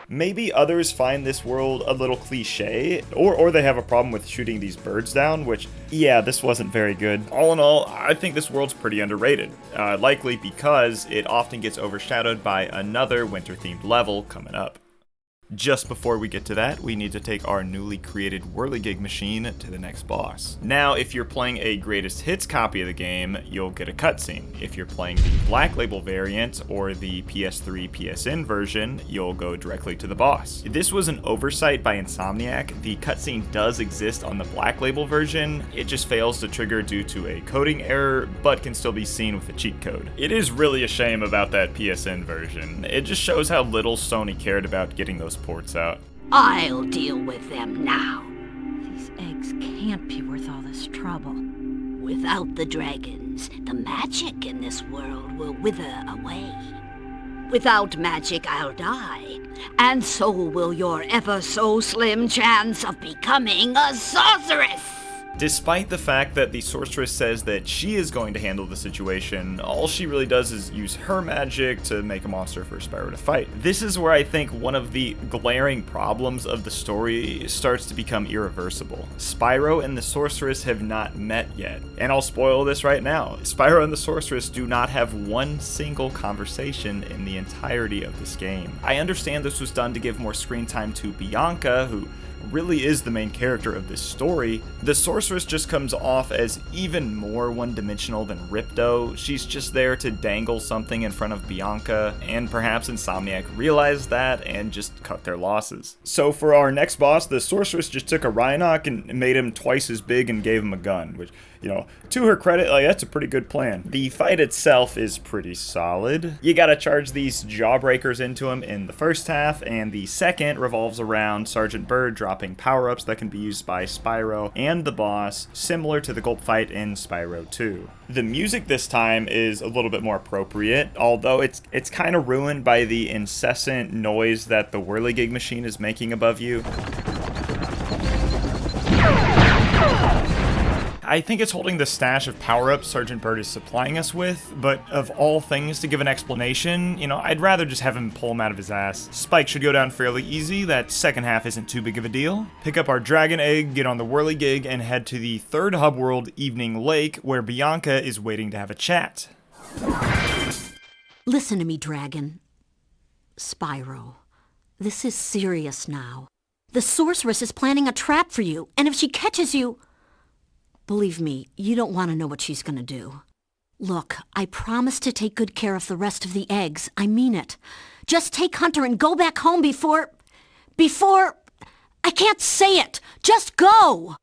Maybe others find this world a little cliche, or they have a problem with shooting these birds down, which, yeah, this wasn't very good. All in all, I think this world's pretty underrated, likely because it often gets overshadowed by another winter-themed level coming up. Just before we get to that, we need to take our newly created whirligig machine to the next boss. Now, if you're playing a greatest hits copy of the game, you'll get a cutscene. If you're playing the Black Label variant or the PS3 PSN version, you'll go directly to the boss. This was an oversight by Insomniac. The cutscene does exist on the Black Label version. It just fails to trigger due to a coding error, but can still be seen with a cheat code. It is really a shame about that PSN version. It just shows how little Sony cared about getting those ports out. I'll deal with them now. These eggs can't be worth all this trouble. Without the dragons, the magic in this world will wither away. Without magic, I'll die, and so will your ever so slim chance of becoming a sorceress. Despite the fact that the Sorceress says that she is going to handle the situation, all she really does is use her magic to make a monster for Spyro to fight. This is where I think one of the glaring problems of the story starts to become irreversible. Spyro and the Sorceress have not met yet, and I'll spoil this right now. Spyro and the Sorceress do not have one single conversation in the entirety of this game. I understand this was done to give more screen time to Bianca, who really is the main character of this story. The Sorceress just comes off as even more one-dimensional than Ripto. She's just there to dangle something in front of Bianca, and perhaps Insomniac realized that and just cut their losses. So for our next boss, the Sorceress just took a Rhinoc and made him twice as big and gave him a gun, which, you know, to her credit, like, that's a pretty good plan. The fight itself is pretty solid. You gotta charge these jawbreakers into him in the first half, and the second revolves around Sergeant Byrd dropping power-ups that can be used by Spyro and the boss, similar to the gulp fight in Spyro 2. The music this time is a little bit more appropriate, although it's kind of ruined by the incessant noise that the whirligig machine is making above you. I think it's holding the stash of power-ups Sergeant Byrd is supplying us with, but of all things to give an explanation, you know, I'd rather just have him pull him out of his ass. Spike should go down fairly easy, that second half isn't too big of a deal. Pick up our dragon egg, get on the whirligig, and head to the third hub world, Evening Lake, where Bianca is waiting to have a chat. Listen to me, Dragon. Spyro, this is serious now. The Sorceress is planning a trap for you, and if she catches you... Believe me, you don't want to know what she's going to do. Look, I promise to take good care of the rest of the eggs. I mean it. Just take Hunter and go back home before... I can't say it. Just go!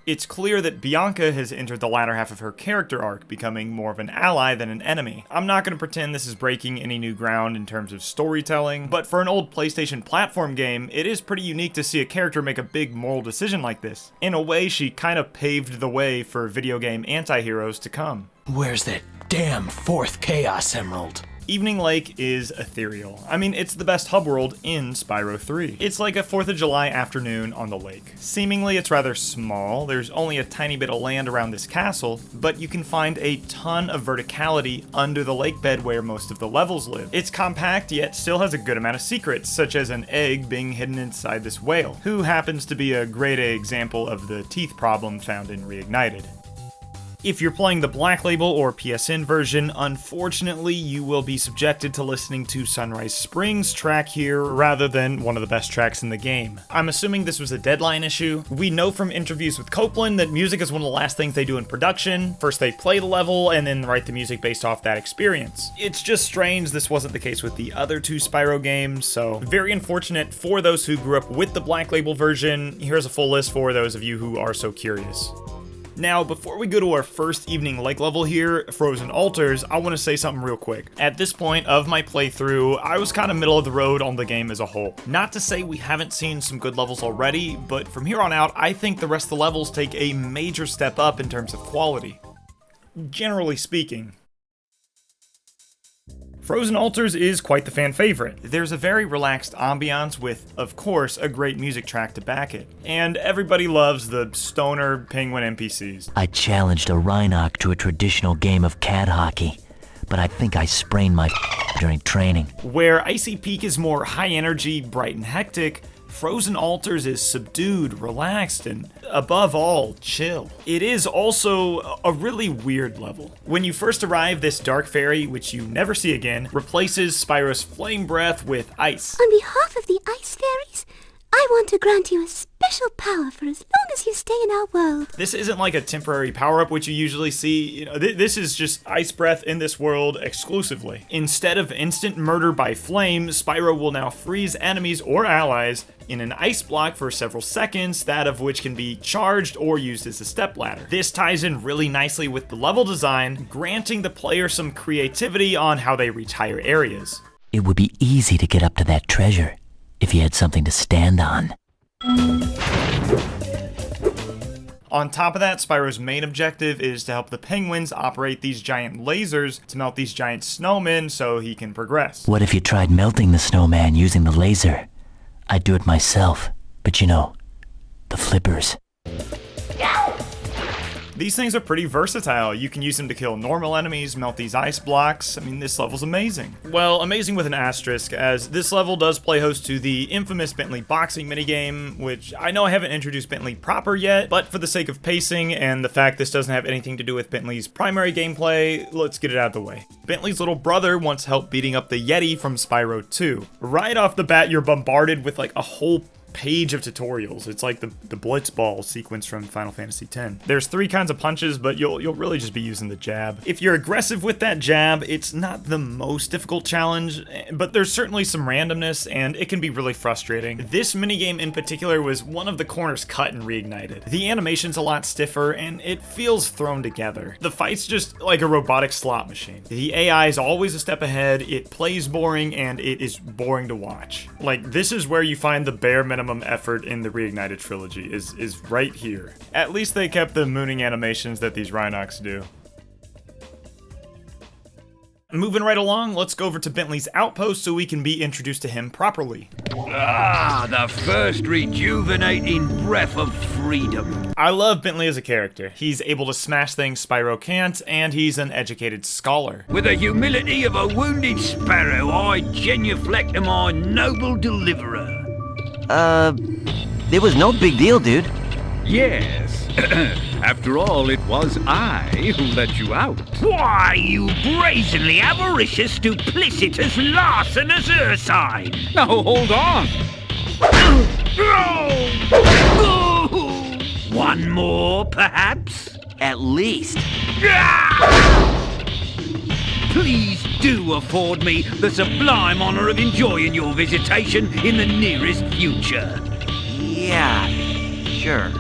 It's clear that Bianca has entered the latter half of her character arc, becoming more of an ally than an enemy. I'm not going to pretend this is breaking any new ground in terms of storytelling, but for an old PlayStation platform game, it is pretty unique to see a character make a big moral decision like this. In a way, she kind of paved the way for video game anti-heroes to come. Where's that damn fourth Chaos Emerald? Evening Lake is ethereal. I mean, it's the best hub world in Spyro 3. It's like a 4th of July afternoon on the lake. Seemingly, it's rather small. There's only a tiny bit of land around this castle, but you can find a ton of verticality under the lake bed where most of the levels live. It's compact, yet still has a good amount of secrets, such as an egg being hidden inside this whale, who happens to be a great example of the teeth problem found in Reignited. If you're playing the Black Label or PSN version, unfortunately you will be subjected to listening to Sunrise Springs track here rather than one of the best tracks in the game. I'm assuming this was a deadline issue. We know from interviews with Copeland that music is one of the last things they do in production. First they play the level and then write the music based off that experience. It's just strange this wasn't the case with the other 2 Spyro games, so very unfortunate for those who grew up with the Black Label version. Here's a full list for those of you who are so curious. Now, before we go to our first Evening Lake level here, Frozen Altars, I want to say something real quick. At this point of my playthrough, I was kind of middle of the road on the game as a whole. Not to say we haven't seen some good levels already, but from here on out, I think the rest of the levels take a major step up in terms of quality. Generally speaking. Frozen Altars is quite the fan favorite. There's a very relaxed ambiance with, of course, a great music track to back it. And everybody loves the stoner penguin NPCs. I challenged a Rhinoc to a traditional game of cat hockey, but I think I sprained my during training. Where Icy Peak is more high energy, bright and hectic, Frozen Altars is subdued, relaxed, and above all, chill. It is also a really weird level. When you first arrive, this dark fairy, which you never see again, replaces Spyro's flame breath with ice. On behalf of the ice fairies, I want to grant you a special power for as long as you stay in our world. This isn't like a temporary power-up which you usually see. You know, this is just ice breath in this world exclusively. Instead of instant murder by flame, Spyro will now freeze enemies or allies in an ice block for several seconds, that of which can be charged or used as a stepladder. This ties in really nicely with the level design, granting the player some creativity on how they retire areas. It would be easy to get up to that treasure if you had something to stand on. On top of that, Spyro's main objective is to help the penguins operate these giant lasers to melt these giant snowmen so he can progress. What if you tried melting the snowman using the laser? I'd do it myself, but you know, the flippers. These things are pretty versatile. You can use them to kill normal enemies, melt these ice blocks. I mean, this level's amazing. Well, amazing with an asterisk, as this level does play host to the infamous Bentley boxing minigame, which I know I haven't introduced Bentley proper yet, but for the sake of pacing and the fact this doesn't have anything to do with Bentley's primary gameplay, let's get it out of the way. Bentley's little brother wants help beating up the Yeti from Spyro 2. Right off the bat, you're bombarded with like a whole page of tutorials. It's like the Blitzball sequence from Final Fantasy X. There's 3 kinds of punches, but you'll really just be using the jab. If you're aggressive with that jab, it's not the most difficult challenge, but there's certainly some randomness, and it can be really frustrating. This minigame in particular was one of the corners cut and reignited. The animation's a lot stiffer, and it feels thrown together. The fight's just like a robotic slot machine. The AI is always a step ahead, it plays boring, and it is boring to watch. Like, this is where you find the bare minimum effort in the Reignited trilogy, is right here. At least they kept the mooning animations that these Rhinocs do. Moving right along, let's go over to Bentley's Outpost so we can be introduced to him properly. Ah, the first rejuvenating breath of freedom. I love Bentley as a character. He's able to smash things Spyro can't, and he's an educated scholar. With the humility of a wounded sparrow, I genuflect to my noble deliverer. It was no big deal, dude. Yes. After all, it was I who let you out. Why, you brazenly avaricious, duplicitous, larcenous ursine! Now, hold on! One more, perhaps? At least. Please do afford me the sublime honor of enjoying your visitation in the nearest future. Yeah, sure.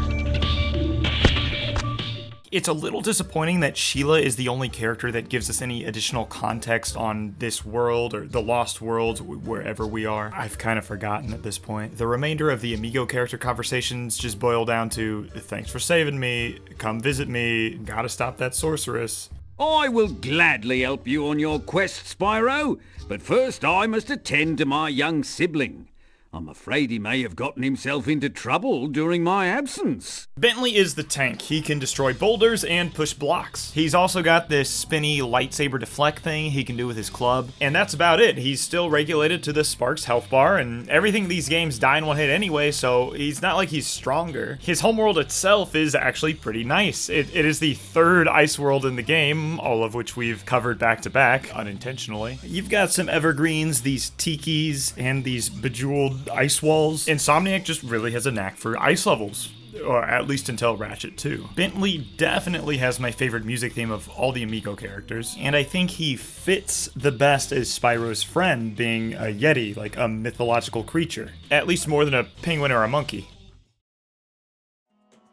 It's a little disappointing that Sheila is the only character that gives us any additional context on this world, or the Lost Worlds, wherever we are. I've kind of forgotten at this point. The remainder of the Amigo character conversations just boil down to, thanks for saving me, come visit me, gotta stop that sorceress. I will gladly help you on your quest, Spyro, but first I must attend to my young sibling. I'm afraid he may have gotten himself into trouble during my absence. Bentley is the tank. He can destroy boulders and push blocks. He's also got this spinny lightsaber deflect thing he can do with his club, and that's about it. He's still regulated to the Sparx health bar, and everything in these games die in one hit anyway, so he's not like he's stronger. His homeworld itself is actually pretty nice. It is the third ice world in the game, all of which we've covered back to back, unintentionally. You've got some evergreens, these tikis, and these bejeweled ice walls. Insomniac just really has a knack for ice levels, or at least until Ratchet 2. Bentley definitely has my favorite music theme of all the Amigo characters, and I think he fits the best as Spyro's friend, being a Yeti, like a mythological creature. At least more than a penguin or a monkey.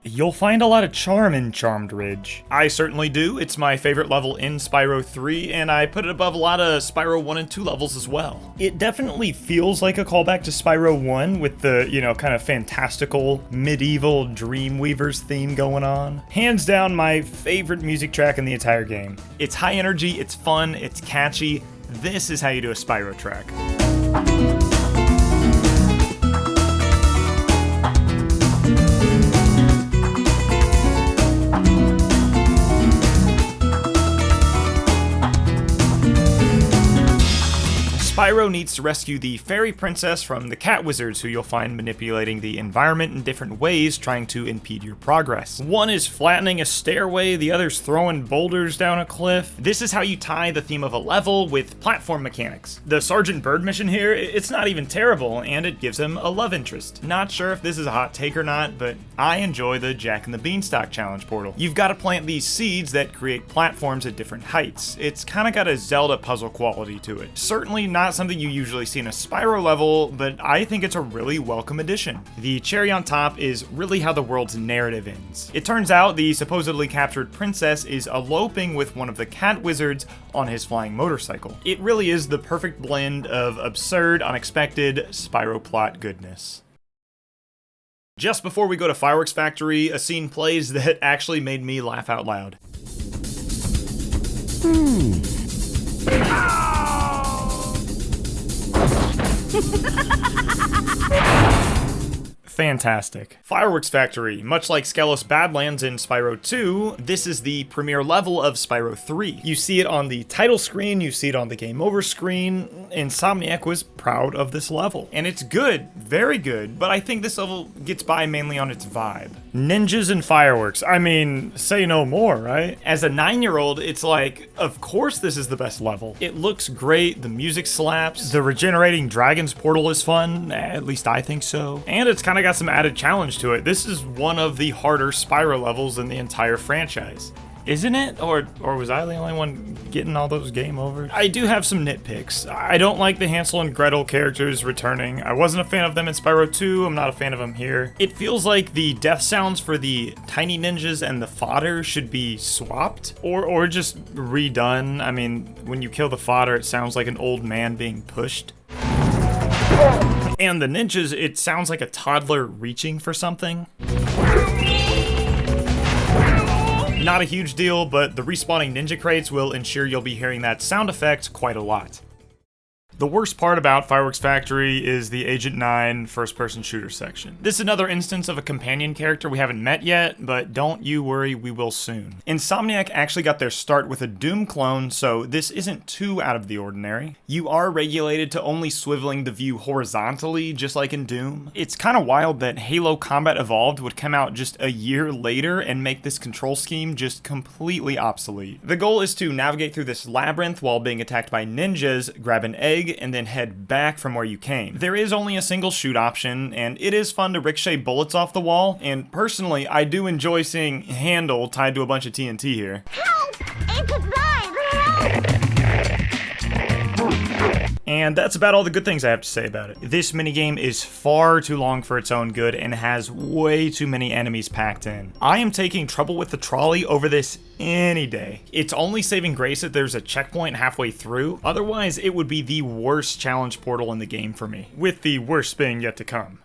You'll find a lot of charm in Charmed Ridge. I certainly do. It's my favorite level in Spyro 3, and I put it above a lot of Spyro 1 and 2 levels as well. It definitely feels like a callback to Spyro 1 with the, kind of fantastical, medieval Dreamweavers theme going on. Hands down, my favorite music track in the entire game. It's high energy, it's fun, it's catchy. This is how you do a Spyro track. Spyro needs to rescue the fairy princess from the cat wizards, who you'll find manipulating the environment in different ways, trying to impede your progress. One is flattening a stairway, the other's throwing boulders down a cliff. This is how you tie the theme of a level with platform mechanics. The Sergeant Byrd mission here, it's not even terrible, and it gives him a love interest. Not sure if this is a hot take or not, but I enjoy the Jack and the Beanstalk challenge portal. You've got to plant these seeds that create platforms at different heights. It's kind of got a Zelda puzzle quality to it. Certainly not something you usually see in a Spyro level, but I think it's a really welcome addition. The cherry on top is really how the world's narrative ends. It turns out the supposedly captured princess is eloping with one of the cat wizards on his flying motorcycle. It really is the perfect blend of absurd, unexpected Spyro plot goodness. Just before we go to Fireworks Factory, a scene plays that actually made me laugh out loud. Fantastic. Fireworks Factory. Much like Skelos Badlands in Spyro 2, this is the premiere level of Spyro 3. You see it on the title screen, you see it on the game over screen. Insomniac was proud of this level. And it's good, very good, but I think this level gets by mainly on its vibe. Ninjas and fireworks. I mean, say no more, right? As a 9-year-old, it's like, of course this is the best level. It looks great, the music slaps, the regenerating dragons portal is fun, at least I think so. And it's kind of got some added challenge to it. This is one of the harder Spyro levels in the entire franchise. Isn't it? Or was I the only one getting all those game overs? I do have some nitpicks. I don't like the Hansel and Gretel characters returning. I wasn't a fan of them in Spyro 2. I'm not a fan of them here. It feels like the death sounds for the tiny ninjas and the fodder should be swapped or just redone. I mean, when you kill the fodder, it sounds like an old man being pushed. And the ninjas, it sounds like a toddler reaching for something. Not a huge deal, but the respawning ninja crates will ensure you'll be hearing that sound effect quite a lot. The worst part about Fireworks Factory is the Agent 9 first-person shooter section. This is another instance of a companion character we haven't met yet, but don't you worry, we will soon. Insomniac actually got their start with a Doom clone, so this isn't too out of the ordinary. You are regulated to only swiveling the view horizontally, just like in Doom. It's kind of wild that Halo Combat Evolved would come out just a year later and make this control scheme just completely obsolete. The goal is to navigate through this labyrinth while being attacked by ninjas, grab an egg, and then head back from where you came. There is only a single shoot option, and it is fun to ricochet bullets off the wall, and personally, I do enjoy seeing Handle tied to a bunch of TNT here. And that's about all the good things I have to say about it. This minigame is far too long for its own good and has way too many enemies packed in. I am taking Trouble with the Trolley over this any day. It's only saving grace that there's a checkpoint halfway through. Otherwise, it would be the worst challenge portal in the game for me, with the worst being yet to come.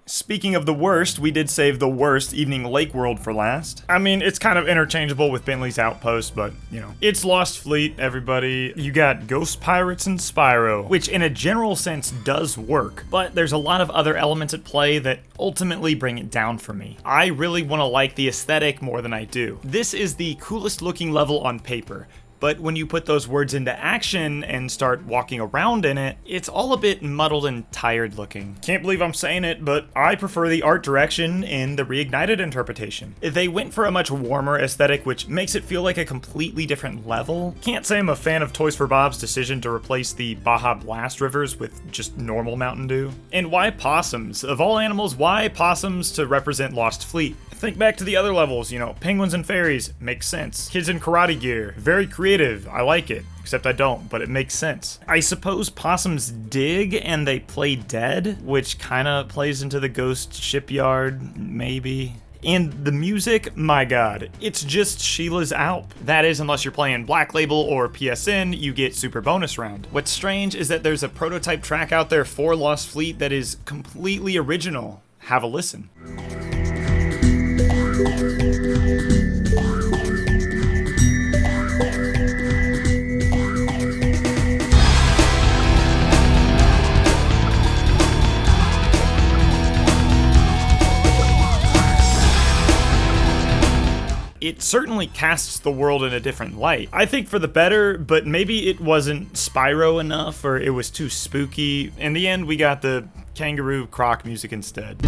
Speaking of the worst, we did save the worst Evening Lake World for last. I mean, it's kind of interchangeable with Bentley's Outpost, but, you know. It's Lost Fleet, everybody. You got Ghost Pirates and Spyro, which in a general sense does work, but there's a lot of other elements at play that ultimately bring it down for me. I really want to like the aesthetic more than I do. This is the coolest looking level on paper. But when you put those words into action and start walking around in it, it's all a bit muddled and tired looking. Can't believe I'm saying it, but I prefer the art direction in the Reignited interpretation. They went for a much warmer aesthetic, which makes it feel like a completely different level. Can't say I'm a fan of Toys for Bob's decision to replace the Baja Blast rivers with just normal Mountain Dew. And why possums? Of all animals, why possums to represent Lost Fleet? Think back to the other levels, you know, penguins and fairies, makes sense. Kids in karate gear, very creative, I like it. Except I don't, but it makes sense. I suppose possums dig and they play dead, which kinda plays into the ghost shipyard, maybe. And the music, my god, it's just Sheila's Alp. That is, unless you're playing Black Label or PSN, you get Super Bonus Round. What's strange is that there's a prototype track out there for Lost Fleet that is completely original. Have a listen. It certainly casts the world in a different light. I think for the better, but maybe it wasn't Spyro enough or it was too spooky. In the end, we got the kangaroo croc music instead.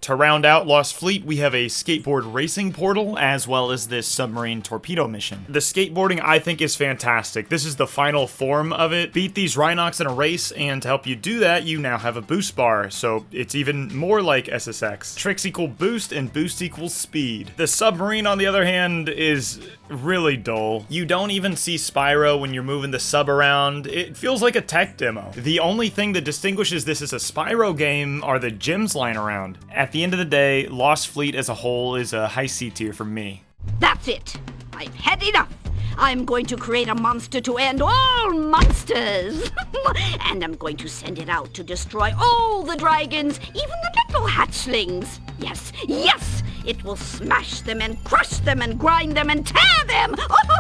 To round out Lost Fleet, we have a skateboard racing portal, as well as this submarine torpedo mission. The skateboarding, I think, is fantastic. This is the final form of it. Beat these Rhinox in a race, and to help you do that, you now have a boost bar, so it's even more like SSX. Tricks equal boost, and boost equals speed. The submarine, on the other hand, is really dull. You don't even see Spyro when you're moving the sub around. It feels like a tech demo. The only thing that distinguishes this as a Spyro game are the gems lying around. At the end of the day, Lost Fleet as a whole is a high C tier for me. That's it. I've had enough. I'm going to create a monster to end all monsters. And I'm going to send it out to destroy all the dragons, even the little hatchlings. Yes, yes! It will smash them and crush them and grind them and tear them!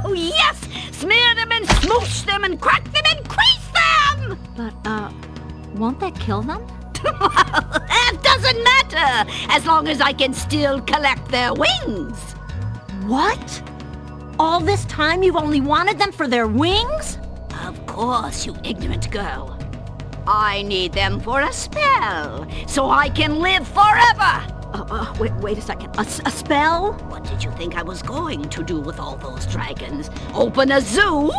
Oh, yes! Smear them and smoosh them and crack them and crease them! But, won't that kill them? It doesn't matter, as long as I can still collect their wings. What? All this time you've only wanted them for their wings? Of course, you ignorant girl. I need them for a spell, so I can live forever. Wait a second. A spell? What did you think I was going to do with all those dragons? Open a zoo?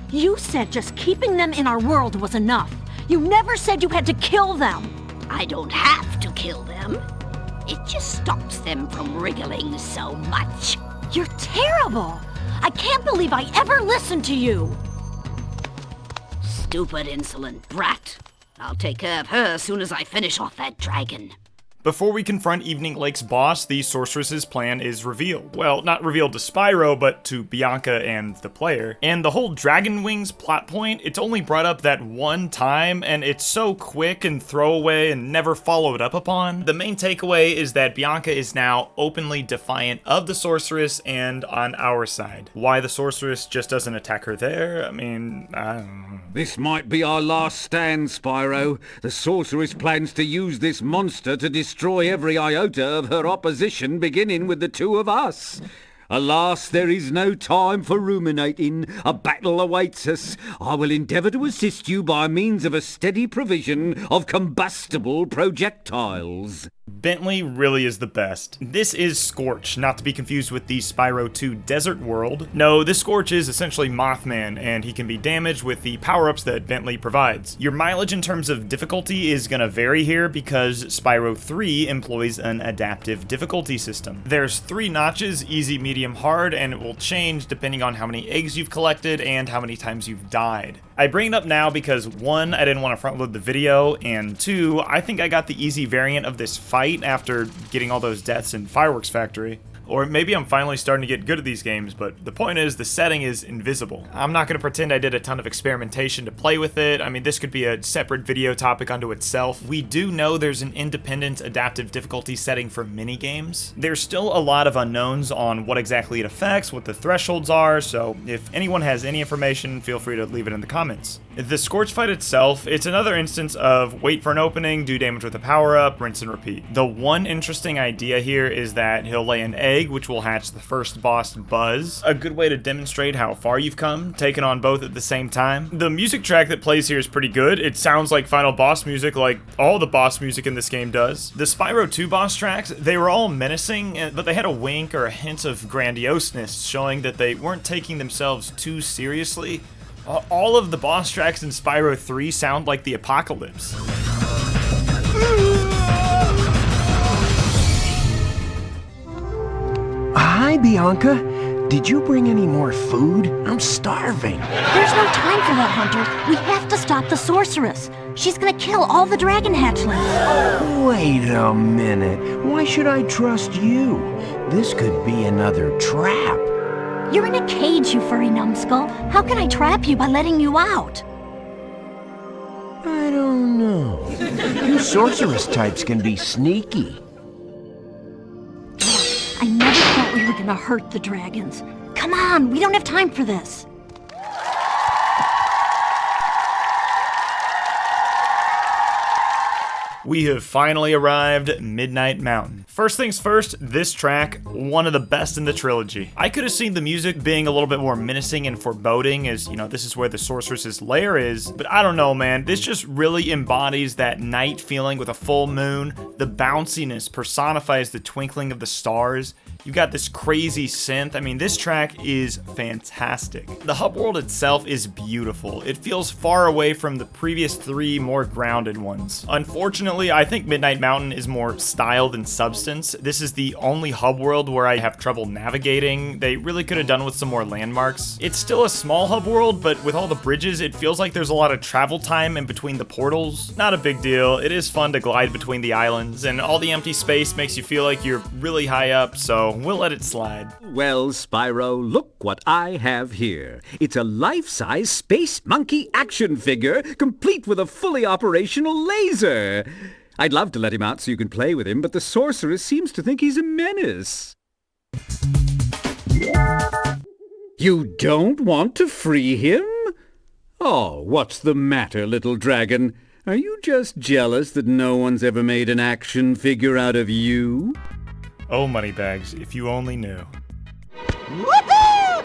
You said just keeping them in our world was enough. You never said you had to kill them. I don't have to kill them. It just stops them from wriggling so much. You're terrible. I can't believe I ever listened to you. Stupid, insolent brat. I'll take care of her as soon as I finish off that dragon. Before we confront Evening Lake's boss, the Sorceress's plan is revealed. Well, not revealed to Spyro, but to Bianca and the player. And the whole Dragon Wings plot point, it's only brought up that one time, and it's so quick and throwaway and never followed up upon. The main takeaway is that Bianca is now openly defiant of the Sorceress and on our side. Why the Sorceress just doesn't attack her there? I mean, I don't know. This might be our last stand, Spyro. The Sorceress plans to use this monster to destroy every iota of her opposition, beginning with the two of us. Alas, there is no time for ruminating. A battle awaits us. I will endeavour to assist you by means of a steady provision of combustible projectiles. Bentley really is the best. This is Scorch, not to be confused with the Spyro 2 Desert World. No, this Scorch is essentially Mothman, and he can be damaged with the power-ups that Bentley provides. Your mileage in terms of difficulty is gonna vary here because Spyro 3 employs an adaptive difficulty system. There's 3 notches, easy, medium, hard, and it will change depending on how many eggs you've collected and how many times you've died. I bring it up now because 1, I didn't want to front load the video, and 2, I think I got the easy variant of this fight after getting all those deaths in Fireworks Factory. Or maybe I'm finally starting to get good at these games, but the point is the setting is invisible. I'm not going to pretend I did a ton of experimentation to play with it. I mean, this could be a separate video topic unto itself. We do know there's an independent adaptive difficulty setting for minigames. There's still a lot of unknowns on what exactly it affects, what the thresholds are, so if anyone has any information, feel free to leave it in the comments. The Scorch fight itself, it's another instance of wait for an opening, do damage with a power-up, rinse and repeat. The one interesting idea here is that he'll lay an egg, which will hatch the first boss, Buzz. A good way to demonstrate how far you've come, taken on both at the same time. The music track that plays here is pretty good. It sounds like final boss music, like all the boss music in this game does. The Spyro 2 boss tracks, they were all menacing, but they had a wink or a hint of grandioseness, showing that they weren't taking themselves too seriously. All of the boss tracks in Spyro 3 sound like the apocalypse. Hi, Bianca. Did you bring any more food? I'm starving. There's no time for that, Hunter. We have to stop the Sorceress. She's gonna kill all the dragon hatchlings. Wait a minute. Why should I trust you? This could be another trap. You're in a cage, you furry numbskull. How can I trap you by letting you out? I don't know. You sorceress types can be sneaky. I never thought we were gonna hurt the dragons. Come on, we don't have time for this. We have finally arrived at Midnight Mountain. First things first, this track, one of the best in the trilogy. I could have seen the music being a little bit more menacing and foreboding, as, you know, this is where the Sorceress's lair is, but I don't know, man. This just really embodies that night feeling with a full moon. The bounciness personifies the twinkling of the stars. You got this crazy synth. I mean, this track is fantastic. The hub world itself is beautiful. It feels far away from the previous three more grounded ones. Unfortunately, I think Midnight Mountain is more style than substance. This is the only hub world where I have trouble navigating. They really could have done with some more landmarks. It's still a small hub world, but with all the bridges, it feels like there's a lot of travel time in between the portals. Not a big deal. It is fun to glide between the islands, and all the empty space makes you feel like you're really high up, so we'll let it slide. Well, Spyro, look what I have here. It's a life-size Space Monkey action figure, complete with a fully operational laser. I'd love to let him out so you can play with him, but the Sorceress seems to think he's a menace. You don't want to free him? Oh, what's the matter, little dragon? Are you just jealous that no one's ever made an action figure out of you? Oh, Moneybags, if you only knew. Woohoo!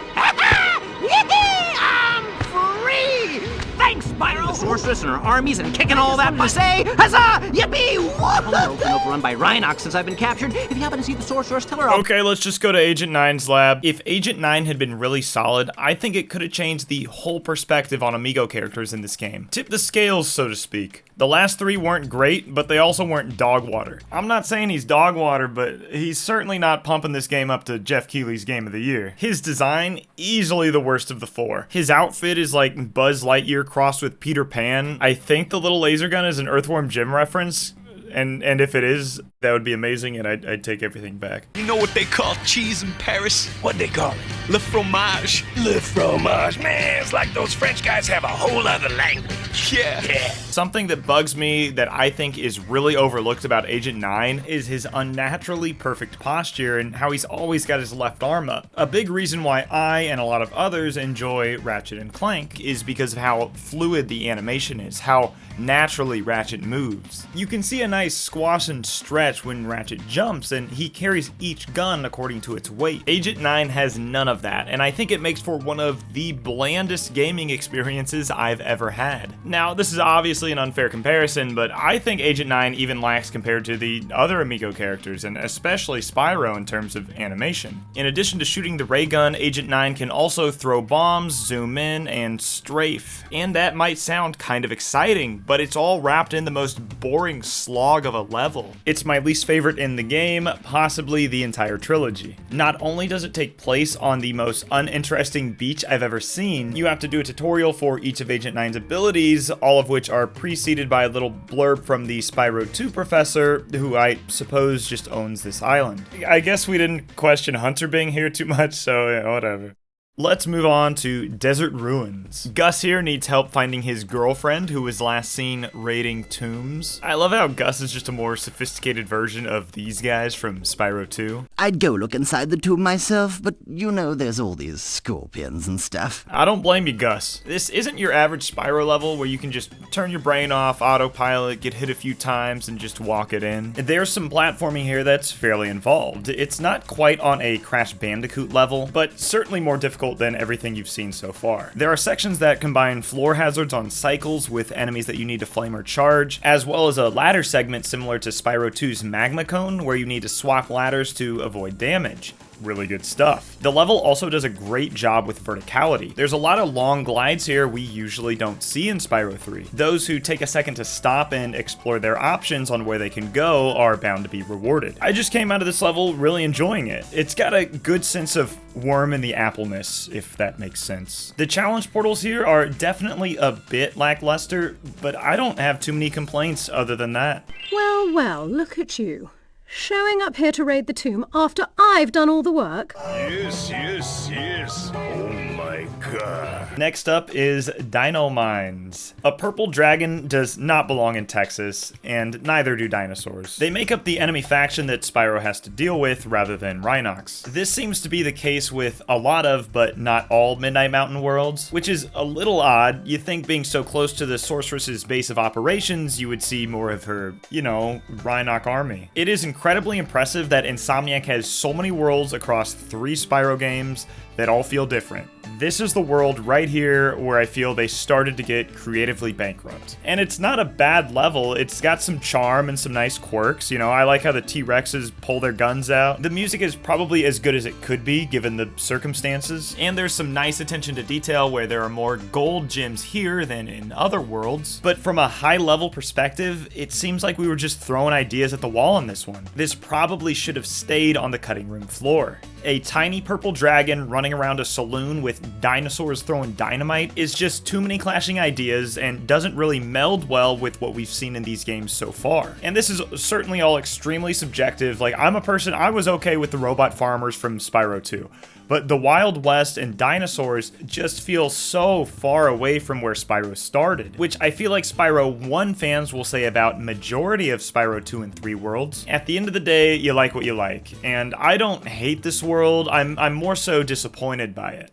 Yippee! I'm free! Thanks, Spyro! The Sorceress and her armies and kicking all that to say, huzzah! Yippee! Woohoo! Been overrun by Rhinox since I've been captured. If you happen to see the Sorceress, tell her I'll... Okay, let's just go to Agent 9's lab. If Agent 9 had been really solid, I think it could have changed the whole perspective on Amigo characters in this game. Tip the scales, so to speak. The last three weren't great, but they also weren't dog water. I'm not saying he's dog water, but he's certainly not pumping this game up to Jeff Keighley's Game of the Year. His design, easily the worst of the four. His outfit is like Buzz Lightyear crossed with Peter Pan. I think the little laser gun is an Earthworm Jim reference. And if it is, that would be amazing, and I'd take everything back. You know what they call cheese in Paris? What they call it? Le fromage. Le fromage, man. It's like those French guys have a whole other language. Yeah. Something that bugs me that I think is really overlooked about Agent 9 is his unnaturally perfect posture and how he's always got his left arm up. A big reason why I and a lot of others enjoy Ratchet & Clank is because of how fluid the animation is, how naturally Ratchet moves. You can see a nice squash and stretch when Ratchet jumps, and he carries each gun according to its weight. Agent 9 has none of that, and I think it makes for one of the blandest gaming experiences I've ever had. Now, this is obviously an unfair comparison, but I think Agent 9 even lacks compared to the other Amigo characters, and especially Spyro in terms of animation. In addition to shooting the ray gun, Agent 9 can also throw bombs, zoom in, and strafe. And that might sound kind of exciting, but it's all wrapped in the most boring slog of a level. It's my least favorite in the game, possibly the entire trilogy. Not only does it take place on the most uninteresting beach I've ever seen, you have to do a tutorial for each of Agent 9's abilities, all of which are preceded by a little blurb from the Spyro 2 professor, who I suppose just owns this island. I guess we didn't question Hunter being here too much, so yeah, whatever. Let's move on to Desert Ruins. Gus here needs help finding his girlfriend, who was last seen raiding tombs. I love how Gus is just a more sophisticated version of these guys from Spyro 2. I'd go look inside the tomb myself, but you know there's all these scorpions and stuff. I don't blame you, Gus. This isn't your average Spyro level where you can just turn your brain off, autopilot, get hit a few times, and just walk it in. There's some platforming here that's fairly involved. It's not quite on a Crash Bandicoot level, but certainly more difficult than everything you've seen so far. There are sections that combine floor hazards on cycles with enemies that you need to flame or charge, as well as a ladder segment similar to Spyro 2's Magma Cone, where you need to swap ladders to avoid damage. Really good stuff. The level also does a great job with verticality. There's a lot of long glides here we usually don't see in Spyro 3. Those who take a second to stop and explore their options on where they can go are bound to be rewarded. I just came out of this level really enjoying it. It's got a good sense of worm in the appleness, if that makes sense. The challenge portals here are definitely a bit lackluster, but I don't have too many complaints other than that. Well, well, look at you. Showing up here to raid the tomb after I've done all the work. Yes, yes, yes. Oh my god. Next up is Dino Mines. A purple dragon does not belong in Texas, and neither do dinosaurs. They make up the enemy faction that Spyro has to deal with rather than Rhinox. This seems to be the case with a lot of, but not all, Midnight Mountain worlds, which is a little odd. You'd think being so close to the Sorceress's base of operations, you would see more of her, you know, Rhinox army. It is incredibly impressive that Insomniac has so many worlds across 3 Spyro games that all feel different. This is the world right here where I feel they started to get creatively bankrupt. And it's not a bad level, it's got some charm and some nice quirks. You know, I like how the T-Rexes pull their guns out. The music is probably as good as it could be given the circumstances. And there's some nice attention to detail where there are more gold gems here than in other worlds. But from a high level perspective, it seems like we were just throwing ideas at the wall on this one. This probably should have stayed on the cutting room floor. A tiny purple dragon running around a saloon with dinosaurs throwing dynamite is just too many clashing ideas and doesn't really meld well with what we've seen in these games so far. And this is certainly all extremely subjective. Like, I'm a person, I was okay with the robot farmers from Spyro 2. But the Wild West and dinosaurs just feel so far away from where Spyro started, which I feel like Spyro 1 fans will say about majority of Spyro 2 and 3 worlds. At the end of the day, you like what you like, and I don't hate this world, I'm more so disappointed by it.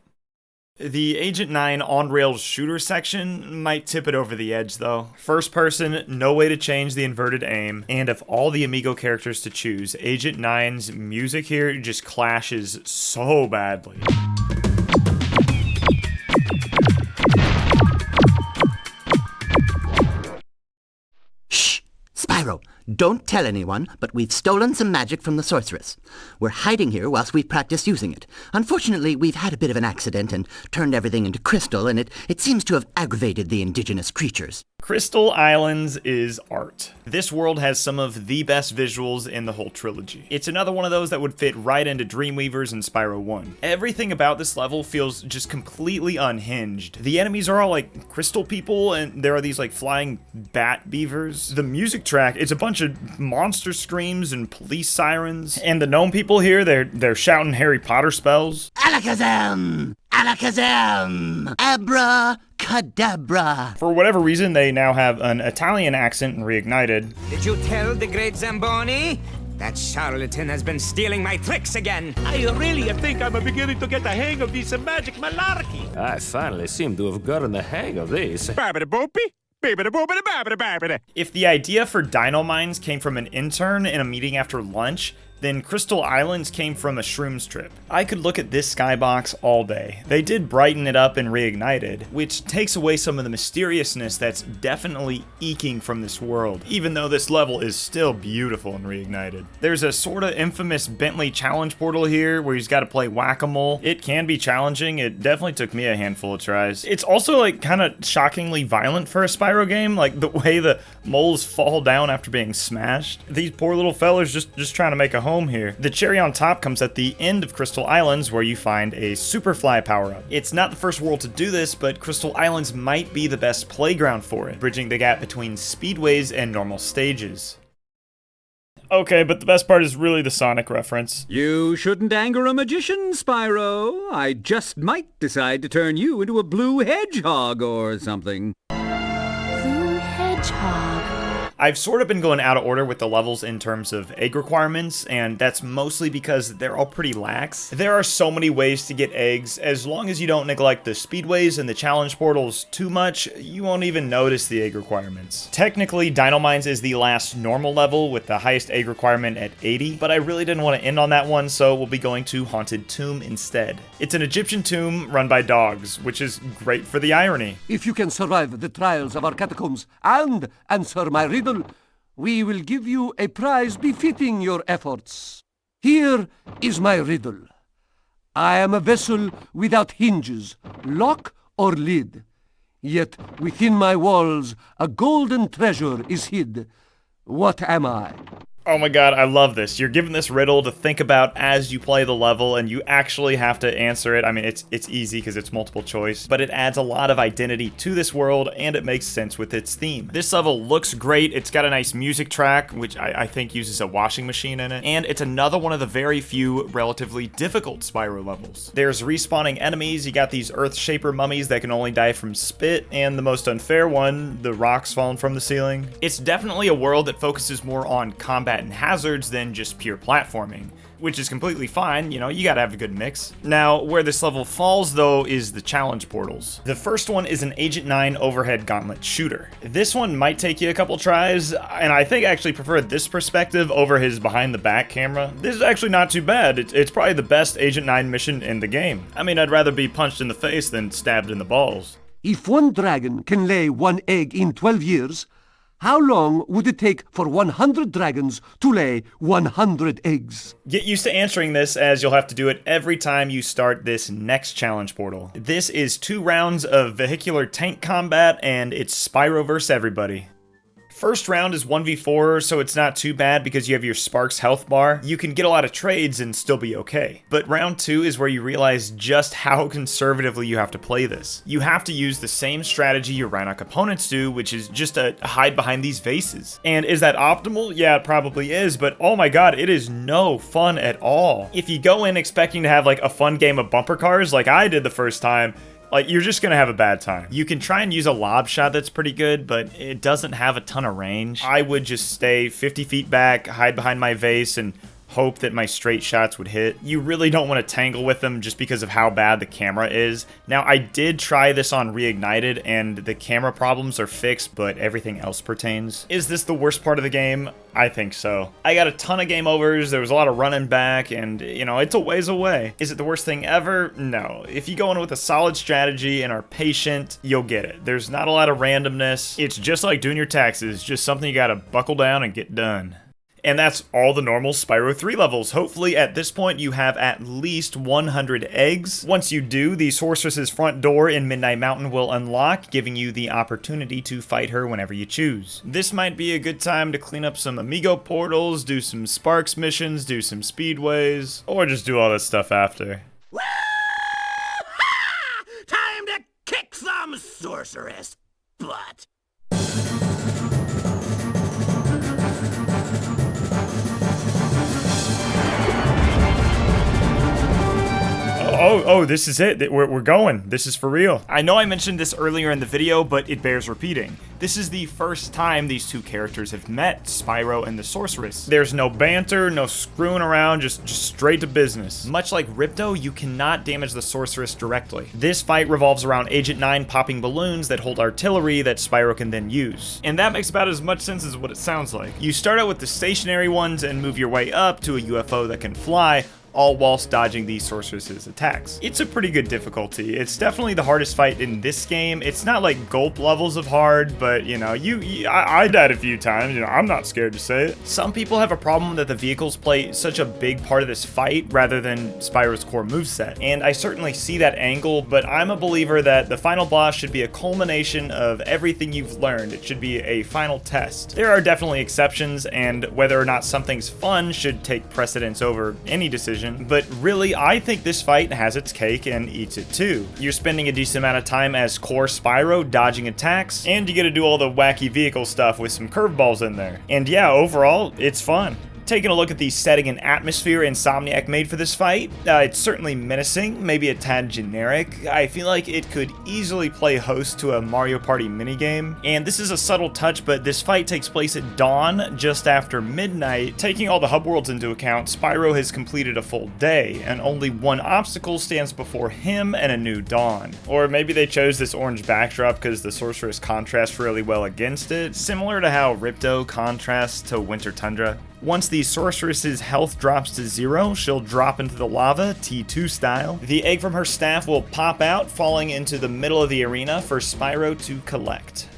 The Agent 9 on-rails shooter section might tip it over the edge though. First person, no way to change the inverted aim, and of all the Amigo characters to choose, Agent 9's music here just clashes so badly. Shh! Spyro, don't tell anyone, but we've stolen some magic from the Sorceress. We're hiding here whilst we practice using it. Unfortunately, we've had a bit of an accident and turned everything into crystal, and it seems to have aggravated the indigenous creatures. Crystal Islands is art. This world has some of the best visuals in the whole trilogy. It's another one of those that would fit right into Dreamweavers and Spyro 1. Everything about this level feels just completely unhinged. The enemies are all like crystal people, and there are these like flying bat beavers. The music track is a bunch of monster screams and police sirens. And the gnome people here, they're shouting Harry Potter spells. Alakazam! Alakazam! Abracadabra! For whatever reason, they now have an Italian accent in Reignited. Did you tell the great Zamboni? That charlatan has been stealing my tricks again. I really think I'm beginning to get the hang of this magic malarkey. I finally seem to have gotten the hang of this. If the idea for Dino Mines came from an intern in a meeting after lunch, Then Crystal Islands came from a shrooms trip. I could look at this skybox all day. They did brighten it up in Reignited, which takes away some of the mysteriousness that's definitely eking from this world, even though this level is still beautiful in Reignited. There's a sorta infamous Bentley challenge portal here where he's got to play whack-a-mole. It can be challenging. It definitely took me a handful of tries. It's also like kind of shockingly violent for a Spyro game, like the way the moles fall down after being smashed. These poor little fellas just trying to make a home here. The cherry on top comes at the end of Crystal Islands, where you find a Superfly power-up. It's not the first world to do this, but Crystal Islands might be the best playground for it, bridging the gap between Speedways and normal stages. Okay, but the best part is really the Sonic reference. You shouldn't anger a magician, Spyro. I just might decide to turn you into a blue hedgehog or something. Blue hedgehog. I've sort of been going out of order with the levels in terms of egg requirements, and that's mostly because they're all pretty lax. There are so many ways to get eggs. As long as you don't neglect the speedways and the challenge portals too much, you won't even notice the egg requirements. Technically, Dino Mines is the last normal level with the highest egg requirement at 80, but I really didn't want to end on that one, so we'll be going to Haunted Tomb instead. It's an Egyptian tomb run by dogs, which is great for the irony. If you can survive the trials of our catacombs and answer my riddle, we will give you a prize befitting your efforts. Here is my riddle. I am a vessel without hinges, lock or lid. Yet within my walls a golden treasure is hid. What am I? Oh my god, I love this. You're given this riddle to think about as you play the level, and you actually have to answer it. I mean, it's easy because it's multiple choice, but it adds a lot of identity to this world, and it makes sense with its theme. This level looks great. It's got a nice music track, which I think uses a washing machine in it, and it's another one of the very few relatively difficult Spyro levels. There's respawning enemies. You got these Earth Shaper mummies that can only die from spit, and the most unfair one, the rocks falling from the ceiling. It's definitely a world that focuses more on combat and hazards than just pure platforming, which is completely fine. You know, you gotta have a good mix. Now, where this level falls though is the challenge portals. The first one is an Agent 9 overhead gauntlet shooter. This one might take you a couple tries, and I think I actually prefer this perspective over his behind the back camera. This is actually not too bad. It's probably the best Agent 9 mission in the game. I mean, I'd rather be punched in the face than stabbed in the balls. If one dragon can lay one egg in 12 years, how long would it take for 100 dragons to lay 100 eggs? Get used to answering this, as you'll have to do it every time you start this next challenge portal. This is 2 rounds of vehicular tank combat, and it's Spyro vs. everybody. First round is 1v4, so it's not too bad because you have your Sparx health bar. You can get a lot of trades and still be okay. But round 2 is where you realize just how conservatively you have to play this. You have to use the same strategy your Rhinoc opponents do, which is just to hide behind these vases. And is that optimal? Yeah, it probably is, but oh my god, it is no fun at all. If you go in expecting to have like a fun game of bumper cars like I did the first time, like, you're just gonna have a bad time. You can try and use a lob shot that's pretty good, but it doesn't have a ton of range. I would just stay 50 feet back, hide behind my vase, and hope that my straight shots would hit. You really don't want to tangle with them just because of how bad the camera is. Now, I did try this on Reignited, and the camera problems are fixed, but everything else pertains. Is this the worst part of the game? I think so. I got a ton of game overs, there was a lot of running back, and, you know, it's a ways away. Is it the worst thing ever? No. If you go in with a solid strategy and are patient, you'll get it. There's not a lot of randomness. It's just like doing your taxes, just something you gotta buckle down and get done. And that's all the normal Spyro 3 levels. Hopefully at this point you have at least 100 eggs. Once you do, the Sorceress's front door in Midnight Mountain will unlock, giving you the opportunity to fight her whenever you choose. This might be a good time to clean up some Amigo portals, do some Sparx missions, do some Speedways, or just do all this stuff after. Time to kick some Sorcerous butt. Oh, this is it. We're going. This is for real. I know I mentioned this earlier in the video, but it bears repeating. This is the first time these two characters have met, Spyro and the Sorceress. There's no banter, no screwing around, just straight to business. Much like Ripto, you cannot damage the Sorceress directly. This fight revolves around Agent 9 popping balloons that hold artillery that Spyro can then use. And that makes about as much sense as what it sounds like. You start out with the stationary ones and move your way up to a UFO that can fly, all whilst dodging the Sorceress's attacks. It's a pretty good difficulty. It's definitely the hardest fight in this game. It's not like gulp levels of hard, but you know, I died a few times, you know, I'm not scared to say it. Some people have a problem that the vehicles play such a big part of this fight rather than Spyro's core moveset, and I certainly see that angle, but I'm a believer that the final boss should be a culmination of everything you've learned. It should be a final test. There are definitely exceptions, and whether or not something's fun should take precedence over any decision. But really, I think this fight has its cake and eats it too. You're spending a decent amount of time as core Spyro dodging attacks, and you get to do all the wacky vehicle stuff with some curveballs in there. And yeah, overall, it's fun. Taking a look at the setting and atmosphere Insomniac made for this fight, it's certainly menacing, maybe a tad generic. I feel like it could easily play host to a Mario Party minigame. And this is a subtle touch, but this fight takes place at dawn, just after midnight. Taking all the hub worlds into account, Spyro has completed a full day, and only one obstacle stands before him and a new dawn. Or maybe they chose this orange backdrop because the Sorceress contrasts really well against it, similar to how Ripto contrasts to Winter Tundra. Once the Sorceress's health drops to 0, she'll drop into the lava, T2 style. The egg from her staff will pop out, falling into the middle of the arena for Spyro to collect.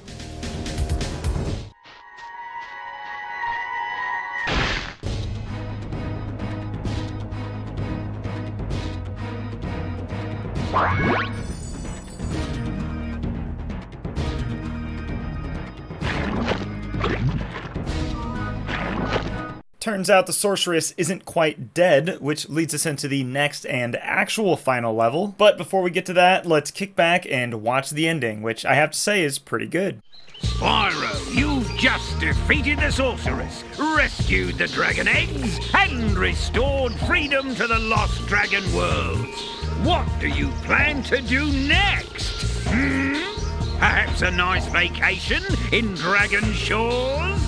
Turns out the Sorceress isn't quite dead, which leads us into the next and actual final level. But before we get to that, let's kick back and watch the ending, which I have to say is pretty good. Spyro, you've just defeated the Sorceress, rescued the dragon eggs, and restored freedom to the lost dragon worlds. What do you plan to do next? Perhaps a nice vacation in Dragon Shores?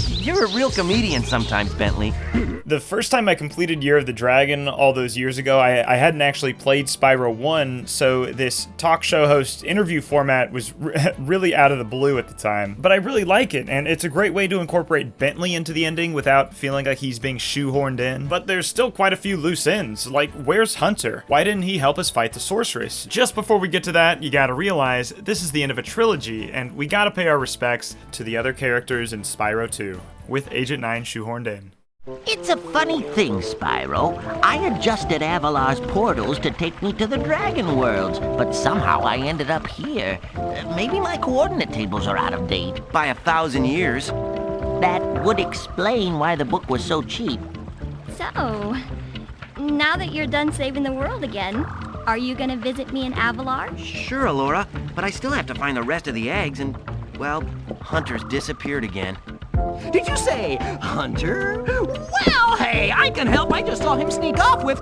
You're a real comedian sometimes, Bentley. The first time I completed Year of the Dragon all those years ago, I hadn't actually played Spyro 1, so this talk show host interview format was really out of the blue at the time. But I really like it, and it's a great way to incorporate Bentley into the ending without feeling like he's being shoehorned in. But there's still quite a few loose ends, like where's Hunter? Why didn't he help us fight the Sorceress? Just before we get to that, you gotta realize this is the end of a trilogy, and we gotta pay our respects to the other characters in Spyro 2. With Agent 9 shoehorned in. It's a funny thing, Spyro. I adjusted Avalar's portals to take me to the Dragon Worlds, but somehow I ended up here. Maybe my coordinate tables are out of date. By 1,000 years. That would explain why the book was so cheap. So, now that you're done saving the world again, are you gonna visit me in Avalar? Sure, Alora, but I still have to find the rest of the eggs and, well, Hunter's disappeared again. Did you say Hunter? Well, hey, I can help. I just saw him sneak off with...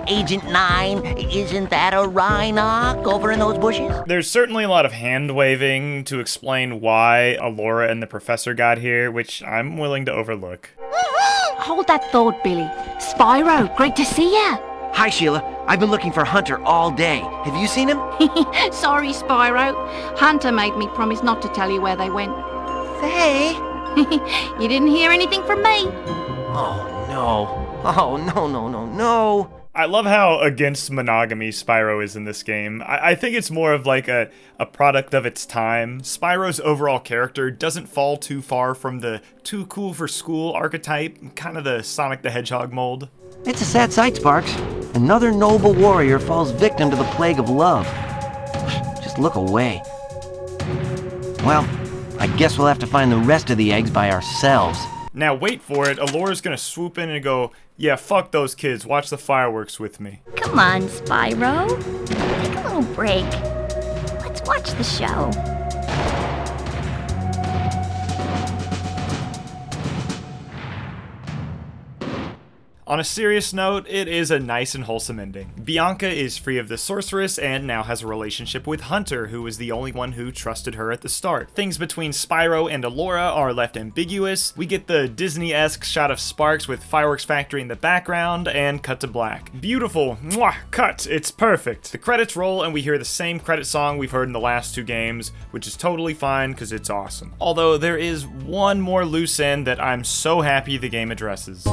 Agent 9, isn't that a Rhinoc over in those bushes? There's certainly a lot of hand-waving to explain why Alora and the Professor got here, which I'm willing to overlook. Hold that thought, Billy. Spyro, great to see ya. Hi, Sheila. I've been looking for Hunter all day. Have you seen him? Sorry, Spyro. Hunter made me promise not to tell you where they went. Hey! You didn't hear anything from me? Oh, no. Oh, no. I love how against monogamy Spyro is in this game. I think it's more of like a product of its time. Spyro's overall character doesn't fall too far from the too cool for school archetype, kind of the Sonic the Hedgehog mold. It's a sad sight, Sparx. Another noble warrior falls victim to the plague of love. Just look away. Well, I guess we'll have to find the rest of the eggs by ourselves. Now wait for it, Alora's gonna swoop in and go, yeah, fuck those kids, watch the fireworks with me. Come on, Spyro. Take a little break. Let's watch the show. On a serious note, it is a nice and wholesome ending. Bianca is free of the Sorceress and now has a relationship with Hunter, who was the only one who trusted her at the start. Things between Spyro and Alora are left ambiguous. We get the Disney-esque shot of Sparx with Fireworks Factory in the background, and cut to black. Beautiful. Mwah! Cut. It's perfect. The credits roll and we hear the same credit song we've heard in the last 2 games, which is totally fine because it's awesome. Although there is one more loose end that I'm so happy the game addresses.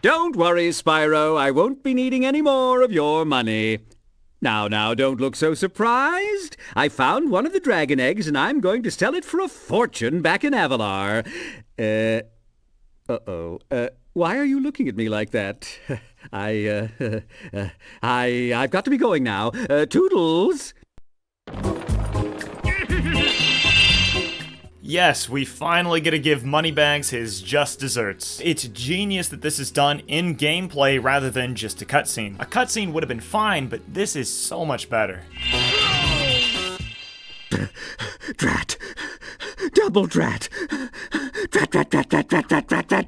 Don't worry, Spyro. I won't be needing any more of your money. Now, don't look so surprised. I found one of the dragon eggs, and I'm going to sell it for a fortune back in Avalar. Why are you looking at me like that? I've got to be going now. Toodles! Yes, we finally get to give Moneybags his just desserts. It's genius that this is done in gameplay rather than just a cutscene. A cutscene would have been fine, but this is so much better. Drat! Double drat!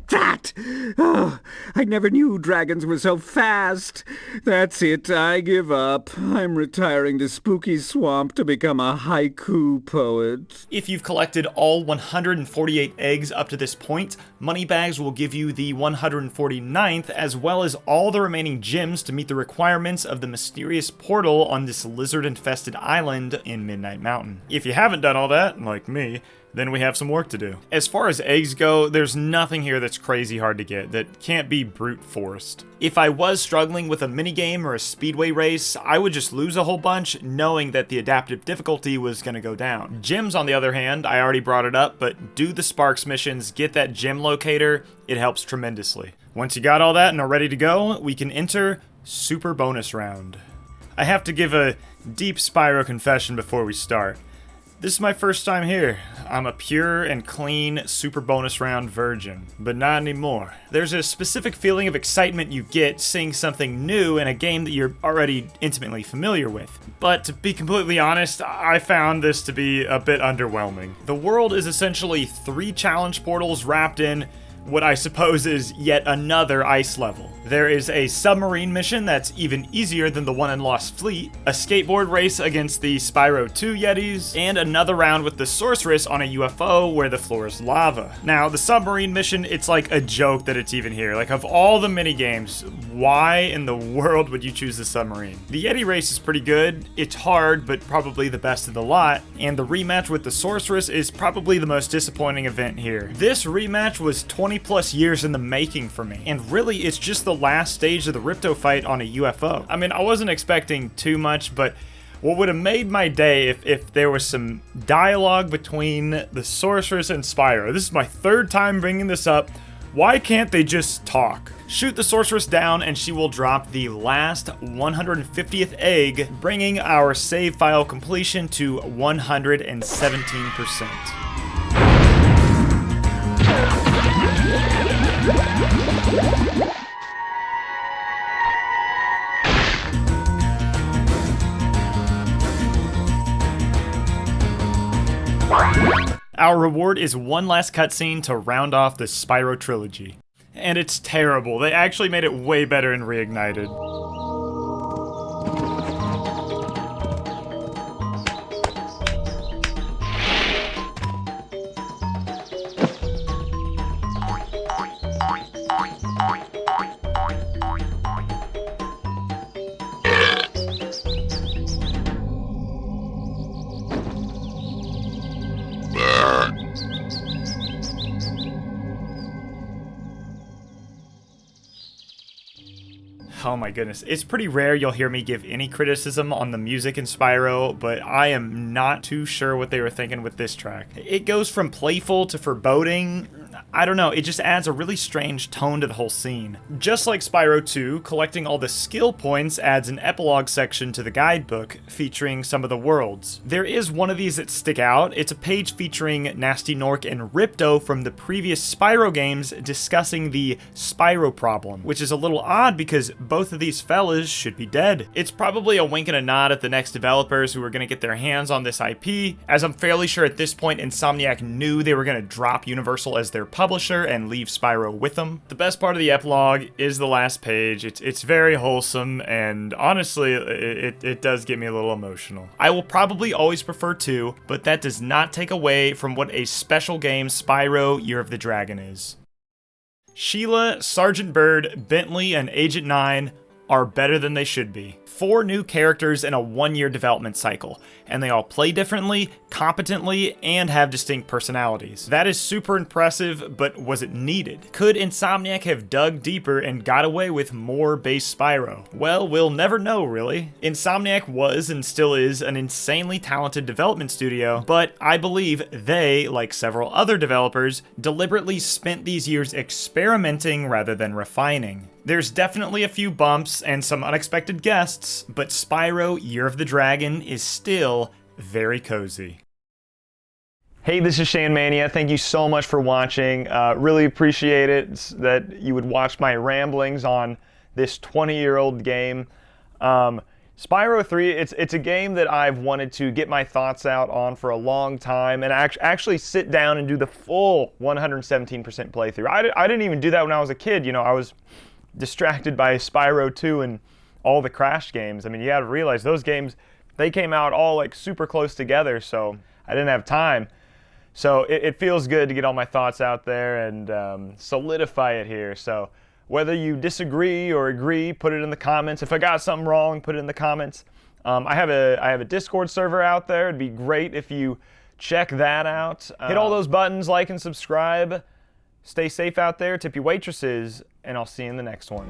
Drat! Oh, I never knew dragons were so fast. That's it, I give up. I'm retiring to Spooky Swamp to become a haiku poet. If you've collected all 148 eggs up to this point, Moneybags will give you the 149th, as well as all the remaining gems to meet the requirements of the mysterious portal on this lizard-infested island in Midnight Mountain. If you haven't done all that, like me, then we have some work to do. As far as eggs go, there's nothing here that's crazy hard to get that can't be brute forced. If I was struggling with a minigame or a speedway race, I would just lose a whole bunch knowing that the adaptive difficulty was gonna go down. Gems, on the other hand, I already brought it up, but do the Sparx missions, get that gem locator, it helps tremendously. Once you got all that and are ready to go, we can enter Super Bonus Round. I have to give a deep Spyro confession before we start. This is my first time here. I'm a pure and clean Super Bonus Round virgin, but not anymore. There's a specific feeling of excitement you get seeing something new in a game that you're already intimately familiar with. But to be completely honest, I found this to be a bit underwhelming. The world is essentially 3 challenge portals wrapped in what I suppose is yet another ice level. There is a submarine mission that's even easier than the one in Lost Fleet, a skateboard race against the Spyro 2 Yetis, and another round with the Sorceress on a UFO where the floor is lava. Now, the submarine mission, it's like a joke that it's even here. Like, of all the minigames, why in the world would you choose the submarine? The Yeti race is pretty good, it's hard, but probably the best of the lot, and the rematch with the Sorceress is probably the most disappointing event here. This rematch was 20 plus years in the making for me, and really it's just the last stage of the Ripto fight on a UFO. I mean, I wasn't expecting too much, but what would have made my day if there was some dialogue between the Sorceress and Spyro. This is my 3rd time bringing this up. Why can't they just talk? Shoot the Sorceress down and she will drop the last 150th egg, bringing our save file completion to 117%. Our reward is one last cutscene to round off the Spyro trilogy. And it's terrible. They actually made it way better in Reignited. Oh my goodness. It's pretty rare you'll hear me give any criticism on the music in Spyro, but I am not too sure what they were thinking with this track. It goes from playful to foreboding. I don't know, it just adds a really strange tone to the whole scene. Just like Spyro 2, collecting all the skill points adds an epilogue section to the guidebook featuring some of the worlds. There is one of these that stick out. It's a page featuring Nasty Nork and Ripto from the previous Spyro games discussing the Spyro problem, which is a little odd because both of these fellas should be dead. It's probably a wink and a nod at the next developers who are going to get their hands on this IP, as I'm fairly sure at this point Insomniac knew they were going to drop Universal as their publisher, publisher and leave Spyro with them. The best part of the epilogue is the last page. It's very wholesome, and honestly, it does get me a little emotional. I will probably always prefer 2, but that does not take away from what a special game Spyro Year of the Dragon is. Sheila, Sergeant Byrd, Bentley, and Agent 9 are better than they should be. 4 new characters in a 1-year development cycle, and they all play differently, competently, and have distinct personalities. That is super impressive, but was it needed? Could Insomniac have dug deeper and got away with more base Spyro? Well, we'll never know, really. Insomniac was and still is an insanely talented development studio, but I believe they, like several other developers, deliberately spent these years experimenting rather than refining. There's definitely a few bumps and some unexpected guests, but Spyro Year of the Dragon is still very cozy. Hey, this is Shanmania. Thank you so much for watching. Really appreciate it that you would watch my ramblings on this 20-year-old game. Spyro 3, it's a game that I've wanted to get my thoughts out on for a long time and actually sit down and do the full 117% playthrough. I didn't even do that when I was a kid. You know, I was distracted by Spyro 2 and all the Crash games. I mean, you gotta realize those games, they came out all like super close together, so I didn't have time. So it feels good to get all my thoughts out there and solidify it here. So whether you disagree or agree, put it in the comments. If I got something wrong, put it in the comments. I have a Discord server out there. It'd be great if you check that out. Hit all those buttons, like and subscribe. Stay safe out there, tip your waitresses, and I'll see you in the next one.